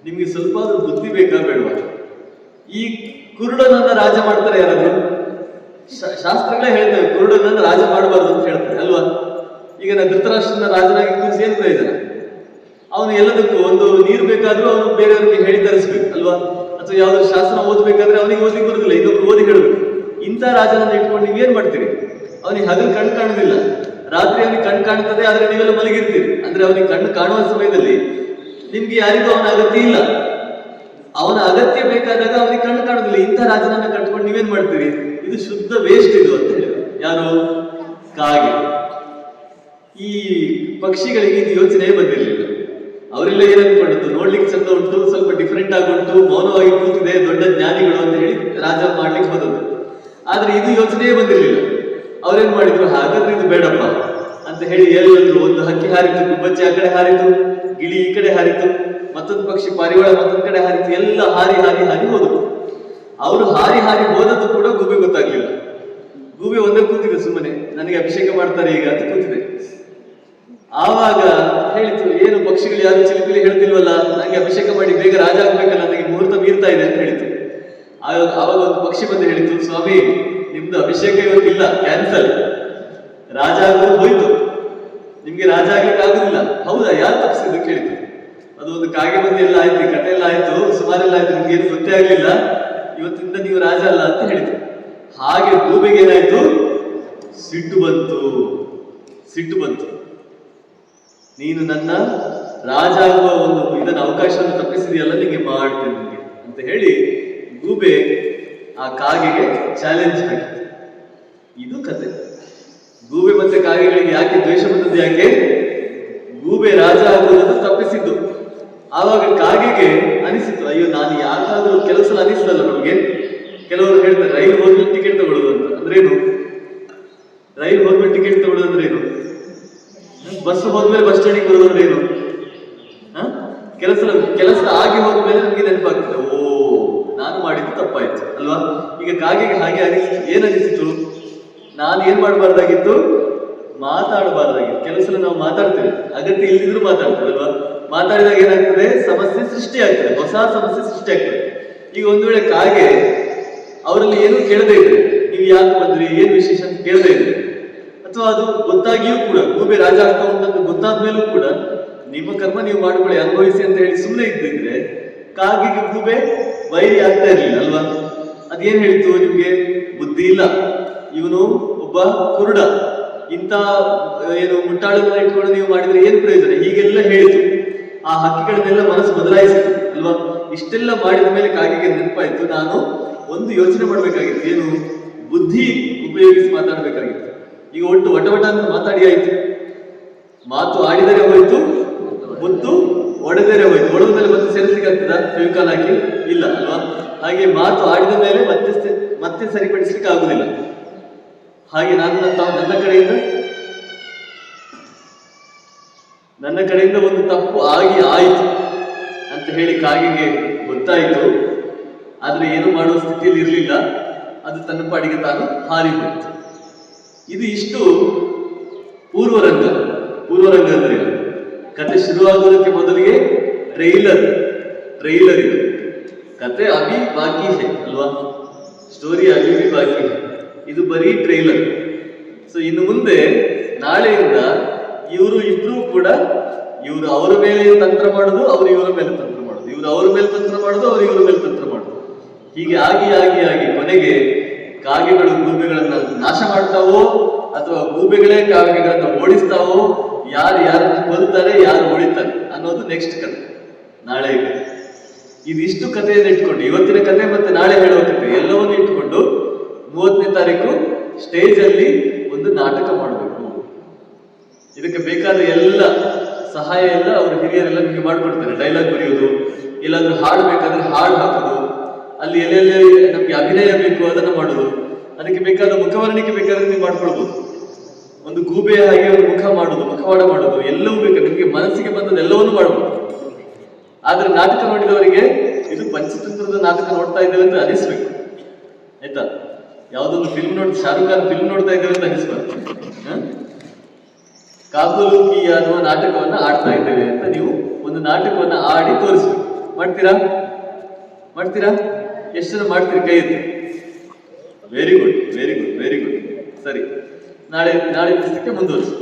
ನಿಮ್ಗೆ ಸ್ವಲ್ಪ ಆದ್ರೂ ಬುದ್ಧಿ ಬೇಕಾ ಬೇಡವಾ? ಈ ಕುರುಡನನ್ನ ರಾಜ ಮಾಡ್ತಾರೆ ಯಾರಾದ್ರು? ಶಾಸ್ತ್ರಗಳೇ ಹೇಳ್ತೇವೆ ಕುರುಡನನ್ನ ರಾಜ ಮಾಡಬಾರ್ದು ಅಂತ ಹೇಳ್ತಾರೆ ಅಲ್ವಾ? ಈಗ ಧೃತರಾಷ್ಟ್ರನ ರಾಜನಾಗಿ ಕೂರಿಸಿ ಏನ್ ಪ್ರಯೋಜನ? ಅವನು ಎಲ್ಲದಕ್ಕೂ ಒಂದು ನೀರು ಬೇಕಾದ್ರೂ ಅವನು ಬೇರೆಯವರಿಗೆ ಹೇಳಿ ತರಿಸ್ಬೇಕು ಅಲ್ವಾ? ಅಥವಾ ಯಾವ್ದಾದ್ರು ಶಾಸ್ತ್ರ ಓದ್ಬೇಕಾದ್ರೆ ಅವನಿಗೆ ಓದ್ಲಿಕ್ಕೆ ಬರುದಿಲ್ಲ, ಇನ್ನೊಬ್ರು ಓದಿ ಹೇಳ್ಬೇಕು. ಇಂಥ ರಾಜನನ್ನ ಇಟ್ಕೊಂಡು ನೀವೇನ್ ಮಾಡ್ತೀರಿ? ಅವನಿಗೆ ಹಗಲು ಕಣ್ಣು ಕಾಣುದಿಲ್ಲ, ರಾತ್ರಿ ಅವನಿಗೆ ಕಣ್ಣು ಕಾಣುತ್ತದೆ, ಆದ್ರೆ ನೀವೆಲ್ಲ ಮಲಗಿರ್ತೀರಿ. ಅಂದ್ರೆ ಅವನಿಗೆ ಕಣ್ಣು ಕಾಣುವ ಸಮಯದಲ್ಲಿ ನಿಮ್ಗೆ ಯಾರಿಗೂ ಅವನ ಅಗತ್ಯ ಇಲ್ಲ. ಅವನ ಅಗತ್ಯ ಬೇಕಾದಾಗ ಅವನಿಗೆ ಕಣ್ಣು ಕಾಣುದಿಲ್ಲ. ಇಂಥ ರಾಜನನ್ನ ಕಟ್ಕೊಂಡು ನೀವೇನ್ ಮಾಡ್ತೀರಿ? ಇದು ಶುದ್ಧ ವೇಸ್ಟ್ ಇದು ಅಂತ ಹೇಳಿ. ಯಾರು? ಕಾಗೆ. ಈ ಪಕ್ಷಿಗಳಿಗೆ ಇದು ಯೋಚನೆ ಬಂದಿರಲಿಲ್ಲ. ಅವರೆಲ್ಲ ಏನ್ ಅನ್ಕೊಂಡಿದ್ದು, ನೋಡ್ಲಿಕ್ಕೆ ಚಂದ ಉಂಟು, ಸ್ವಲ್ಪ ಡಿಫ್ರೆಂಟ್ ಆಗಿ ಉಂಟು, ಮೌನವಾಗಿ ಕೂತಿದೆ, ದೊಡ್ಡ ಜ್ಞಾನಿಗಳು ಅಂತ ಹೇಳಿ ರಾಜ ಮಾಡ್ಲಿಕ್ಕೆ ಹೋದದ್ದು. ಆದ್ರೆ ಇದು ಯೋಚನೆಯೇ ಬಂದಿರಲಿಲ್ಲ. ಅವ್ರೇನ್ ಮಾಡಿದ್ರು, ಹಾಗಾದ್ರೆ ಇದು ಬೇಡಪ್ಪ ಅಂತ ಹೇಳಿ ಎಲ್ಲರೂ, ಒಂದು ಹಕ್ಕಿ ಹಾರಿತು, ಗುಬ್ಬಚ್ಚಿ ಆ ಕಡೆ ಹಾರಿತು, ಗಿಳಿ ಈ ಕಡೆ ಹಾರಿತು, ಮತ್ತೊಂದು ಪಕ್ಷಿ ಪಾರಿವಾಳ ಮತ್ತೊಂದು ಕಡೆ ಹಾರಿತು, ಎಲ್ಲ ಹಾರಿ ಹಾರಿ ಹಾರಿ ಹೋದ್ರು. ಅವರು ಹಾರಿ ಹಾರಿ ಹೋದದ್ದು ಕೂಡ ಗೂಬೆ ಗೊತ್ತಾಗ್ಲಿಲ್ಲ. ಗೂಬೆ ಒಂದೇ ಕೂತಿದೆ, ಸುಮ್ಮನೆ ನನಗೆ ಅಭಿಷೇಕ ಮಾಡ್ತಾರೆ ಈಗ ಅಂತ ಕೂತಿದೆ. ಆವಾಗ ಹೇಳಿತು, ಏನು ಪಕ್ಷಿಗಳು ಯಾರು ಚಿಲಿಪಿಲಿ ಹೇಳ್ತಿಲ್ವಲ್ಲ, ನಂಗೆ ಅಭಿಷೇಕ ಮಾಡಿ ಬೇಗ ರಾಜ ಆಗ್ಬೇಕಲ್ಲ, ನನಗೆ ಮುಹೂರ್ತ ಮೀರ್ತಾ ಇದೆ ಅಂತ ಹೇಳಿತು. ಆವಾಗ ಒಂದು ಪಕ್ಷಿ ಬಂದು ಹೇಳಿತು, ಸ್ವಾಮಿ ನಿಮ್ದು ಅಭಿಷೇಕ ಇವತ್ತಿಲ್ಲ, ಕ್ಯಾನ್ಸಲ್, ರಾಜ ಆಗೋದು ಹೋಯ್ತು, ನಿಮ್ಗೆ ರಾಜ ಆಗ್ಲಿಕ್ಕೆ ಆಗುದಿಲ್ಲ. ಹೌದಾ, ಯಾರು ತಪ್ಪಿಸಿದ್ದು ಕೇಳಿತು. ಅದು ಒಂದು ಕಾಗೆ ಬಂದು ಎಲ್ಲ ಆಯ್ತು, ಕತೆ ಎಲ್ಲ ಆಯ್ತು, ಸುಮಾರೆಲ್ಲ ಆಯ್ತು, ನಿಮ್ಗೆ ಏನು ಗೊತ್ತೇ ಆಗ್ಲಿಲ್ಲ, ಇವತ್ತಿಂದ ನೀವು ರಾಜ ಅಲ್ಲ ಅಂತ ಹೇಳಿತು. ಹಾಗೆ ಗೂಬೆಗೆ ಏನಾಯ್ತು, ಸಿಟ್ಟು ಬಂತು. ಸಿಟ್ಟು ಬಂತು, ನೀನು ನನ್ನ ರಾಜ ಆಗುವ ಒಂದು ಇದನ್ನ ಅವಕಾಶವನ್ನು ತಪ್ಪಿಸಿದೆಯಲ್ಲ, ನಿಮಗೆ ಮಾಡ್ತೇನೆ ನಿಮಗೆ ಅಂತ ಹೇಳಿ ಗೂಬೆ ಆ ಕಾಗೆಗೆ ಚಾಲೆಂಜ್ ಹಾಕಿತು. ಇದು ಕತೆ. ಗೂಬೆ ಮತ್ತೆ ಕಾಗೆಗಳಿಗೆ ಯಾಕೆ ದ್ವೇಷ ಬಂದದ್ದು? ಯಾಕೆ? ಗೂಬೆ ರಾಜ ಆಗುವುದನ್ನು ತಪ್ಪಿಸಿದ್ದು. ಆವಾಗ ಕಾಗೆಗೆ ಅನಿಸಿತು, ಅಯ್ಯೋ ನಾನು ಯಾಕಾದ್ರೂ ಕೆಲಸ ಅನಿಸ್ತಲ್ಲ ನಮ್ಗೆ. ಕೆಲವರು ಹೇಳ್ತಾರೆ ರೈಲು ಹೋದ್ಮೇಲೆ ಟಿಕೆಟ್ ತಗೊಳ್ಳೋದು ಅಂತ. ಅಂದ್ರೇನು? ರೈಲು ಹೋದ್ಮೇಲೆ ಟಿಕೆಟ್ ತಗೊಳ್ಳೋದು ಅಂದ್ರೆ ಏನು? ಬಸ್ ಹೋದ್ಮೇಲೆ ಬಸ್ ಸ್ಟ್ಯಾಂಡಿಗೆ ಬರೋದು ಅಂದ್ರೆ ಏನು? ಕೆಲಸ ಆಗಿ ಹೋದ್ಮೇಲೆ ನಮ್ಗೆ ನೆನಪಾಗ್ತದೆ, ಓ ನಾನು ಮಾಡಿದ್ದು ತಪ್ಪಾಯ್ತು ಅಲ್ವಾ? ಈಗ ಕಾಗೆಗೆ ಹಾಗೆ ಅನಿಸಿತು. ಏನನಿಸಿತು? ನಾನು ಏನ್ ಮಾಡಬಾರ್ದಾಗಿತ್ತು? ಮಾತಾಡಬಾರ್ದಾಗಿತ್ತು. ಕೆಲಸದಲ್ಲಿ ನಾವು ಮಾತಾಡ್ತೇವೆ, ಅಗತ್ಯ ಇಲ್ದಿದ್ರು ಮಾತಾಡ್ತೇವೆ ಅಲ್ವಾ? ಮಾತಾಡಿದಾಗ ಏನಾಗ್ತದೆ? ಸಮಸ್ಯೆ ಸೃಷ್ಟಿ ಆಗ್ತದೆ, ಹೊಸ ಸಮಸ್ಯೆ ಸೃಷ್ಟಿ ಆಗ್ತದೆ. ಈಗ ಒಂದು ವೇಳೆ ಕಾಗೆ ಅವರಲ್ಲಿ ಏನು ಕೇಳದೇ ಇದ್ರೆ, ನೀವು ಯಾಕೆ ಬಂದ್ರಿ, ಏನು ವಿಶೇಷ ಅಂತ ಕೇಳದೇ ಇದ್ರೆ, ಅಥವಾ ಅದು ಗೊತ್ತಾಗಿಯೂ ಕೂಡ ಗೂಬೆ ರಾಜ ಆಗ್ತಾ ಉಂಟಂತ ಗೊತ್ತಾದ ಮೇಲೂ ಕೂಡ ನಿಮ್ಮ ಕರ್ಮ ನೀವು ಮಾಡ್ಕೊಳ್ಳಿ, ಅನುಭವಿಸಿ ಅಂತ ಹೇಳಿ ಸುಮ್ಮನೆ ಇದ್ದಿದ್ರೆ ಕಾಗೆಗೆ ಗೂಬೆ ವೈರಿ ಆಗ್ತಾ ಇರ್ಲಿಲ್ಲ ಅಲ್ವಾ? ಅದೇನ್ ಹೇಳಿತು, ನಿಮ್ಗೆ ಬುದ್ಧಿ ಇಲ್ಲ, ಇವನು ಒಬ್ಬ ಕುರುಡ, ಇಂಥ ಏನು ಮುಟ್ಟಾಳನ್ನ ಇಟ್ಕೊಂಡು ನೀವು ಮಾಡಿದ್ರೆ ಏನ್ ಪ್ರಯೋಜನ, ಹೀಗೆಲ್ಲ ಹೇಳಿತು. ಆ ಹಕ್ಕಿಗಳನ್ನೆಲ್ಲ ಮನಸ್ಸು ಬದಲಾಯಿಸಿತು ಅಲ್ವಾ? ಇಷ್ಟೆಲ್ಲ ಮಾಡಿದ ಮೇಲೆ ಕಾಗೆಗೆ ನೆನಪಾಯ್ತು, ನಾನು ಒಂದು ಯೋಚನೆ ಮಾಡ್ಬೇಕಾಗಿತ್ತು. ಏನು? ಬುದ್ಧಿ ಉಪಯೋಗಿಸಿ ಮಾತಾಡ್ಬೇಕಾಗಿತ್ತು. ಈಗ ಒಟ್ಟು ವಟವಟ ಅಂತ ಮಾತಾಡಿ ಆಯ್ತು. ಮಾತು ಆಡಿದರೆ ಹೋಯ್ತು, ಮುತ್ತು ಒಡೆದರೆ ಹೋಯ್ತು. ಒಡೆದ ಮೇಲೆ ಮತ್ತೆ ಸೇರಿಸ್ಲಿಕ್ಕೆ ಆಗ್ತದ ಫೆವಿಕಾಲ್ ಹಾಕಿ? ಇಲ್ಲ ಅಲ್ವಾ? ಹಾಗೆ ಮಾತು ಆಡಿದ ಮೇಲೆ ಮತ್ತೆ ಸರಿಪಡಿಸ್ಲಿಕ್ಕೆ ಆಗುದಿಲ್ಲ. ಹಾಗೆ ನನ್ನ ಕಡೆಯಿಂದ ಒಂದು ತಪ್ಪು ಆಯಿತು ಅಂತ ಹೇಳಿ ಕಾಗೆಗೆ ಗೊತ್ತಾಯಿತು. ಆದ್ರೆ ಏನು ಮಾಡುವ ಸ್ಥಿತಿಯಲ್ಲಿ ಇರಲಿಲ್ಲ. ಅದು ತನ್ನ ಪಾಡಿಗೆ ತಾನು ಹಾರಿ ಹೋಯಿತು. ಇದು ಇಷ್ಟು ಪೂರ್ವರಂಗ ಅಂದ್ರೆ ಕತೆ ಶುರುವಾಗುವುದಕ್ಕೆ ಮೊದಲಿಗೆ ಟ್ರೈಲರ್ ಇದು. ಕತೆ ಅಭಿ ಬಾಕಿ ಹೇ ಅಲ್ವಾ? ಸ್ಟೋರಿ ಅಭಿ ಬಾಕಿ ಹೇ. ಇದು ಬರೀ ಟ್ರೈಲರ್. ಸೊ ಇನ್ನು ಮುಂದೆ ನಾಳೆಯಿಂದ ಇವರು ಇಬ್ರು ಕೂಡ, ಇವರು ಅವರ ಮೇಲೆ ತಂತ್ರ ಮಾಡೋದು, ಅವರು ಇವರ ಮೇಲೆ ತಂತ್ರ ಮಾಡೋದು, ಇವರು ಅವರ ಮೇಲೆ ತಂತ್ರ ಮಾಡೋದು, ಅವರು ಇವರ ಮೇಲೆ ತಂತ್ರ ಮಾಡೋದು. ಹೀಗೆ ಆಗಿ ಕೊನೆಗೆ ಕಾಗೆಗಳು ಗೂಬೆಗಳನ್ನ ನಾಶ ಮಾಡ್ತಾವೋ ಅಥವಾ ಗೂಬೆಗಳೇ ಕಾಗೆಗಳನ್ನ ಓಡಿಸ್ತಾವೋ, ಯಾರನ್ನ ಕೊಲ್ತಾರೆ, ಯಾರು ಉಳಿತಾರೆ ಅನ್ನೋದು ನೆಕ್ಸ್ಟ್ ಕತೆ, ನಾಳೆ ಕತೆ. ಇದಿಷ್ಟು ಕಥೆಯನ್ನು ಇಟ್ಕೊಂಡು, ಇವತ್ತಿನ ಕತೆ ಮತ್ತೆ ನಾಳೆ ಹೇಳುವ ಕತೆ ಎಲ್ಲವನ್ನು ಇಟ್ಕೊಂಡು 30ನೇ ತಾರೀಕು ಸ್ಟೇಜ್ ಅಲ್ಲಿ ಒಂದು ನಾಟಕ ಮಾಡಬೇಕು. ಇದಕ್ಕೆ ಬೇಕಾದ ಎಲ್ಲ ಸಹಾಯ ಎಲ್ಲ ಅವರು ಹಿರಿಯರೆಲ್ಲ ನಿಮಗೆ ಮಾಡ್ಕೊಡ್ತಾರೆ. ಡೈಲಾಗ್ ಬರೆಯೋದು, ಎಲ್ಲಾದ್ರೂ ಹಾಡು ಬೇಕಾದ್ರೆ ಹಾಡು ಹಾಕೋದು, ಅಲ್ಲಿ ಎಲ್ಲೆಲ್ಲಿ ನಮ್ಗೆ ಅಭಿನಯ ಬೇಕು ಅದನ್ನು ಮಾಡೋದು, ಅದಕ್ಕೆ ಬೇಕಾದ ಮುಖವರ್ಣಿಕೆ ಬೇಕಾದ್ರೆ ನೀವು ಮಾಡ್ಕೊಳ್ಬಹುದು. ಒಂದು ಗೂಬೆ ಹಾಗೆ ಒಂದು ಮುಖವಾಡ ಮಾಡೋದು ಎಲ್ಲವೂ ಬೇಕು. ನಿಮ್ಗೆ ಮನಸ್ಸಿಗೆ ಬಂದದ್ದು ಎಲ್ಲವನ್ನೂ ಮಾಡಬಹುದು. ಆದ್ರೆ ನಾಟಕ ನೋಡಿದವರಿಗೆ ಇದು ಪಂಚತಂತ್ರದ ನಾಟಕ ನೋಡ್ತಾ ಇದ್ದೇವೆ ಅಂತ ಅನಿಸ್ಬೇಕು, ಆಯ್ತಾ? ಯಾವ್ದೊಂದು ಶಾರುಖ್ ಖಾನ್ ಫಿಲ್ಮ್ ನೋಡ್ತಾ ಇದ್ದೇವೆ ಅಂತ ಅನಿಸ್ಬಾರ್ದು. ಕಾಬೂಲು ಕಿ ಅನ್ನುವ ನಾಟಕವನ್ನ ಆಡ್ತಾ ಇದ್ದೇವೆ ಅಂತ ನೀವು ಒಂದು ನಾಟಕವನ್ನ ಆಡಿ ತೋರಿಸ್ಬೇಕು. ಮಾಡ್ತೀರಾ ಮಾಡ್ತೀರಾ? ಎಷ್ಟು ಜನ ಮಾಡ್ತೀರಿ ಕೈ ಎತ್ತಿ? Very good very good very good. ಸರಿ, ನಾಳೆ ದಿವಸಕ್ಕೆ ಮುಂದುವರಿಸಿ.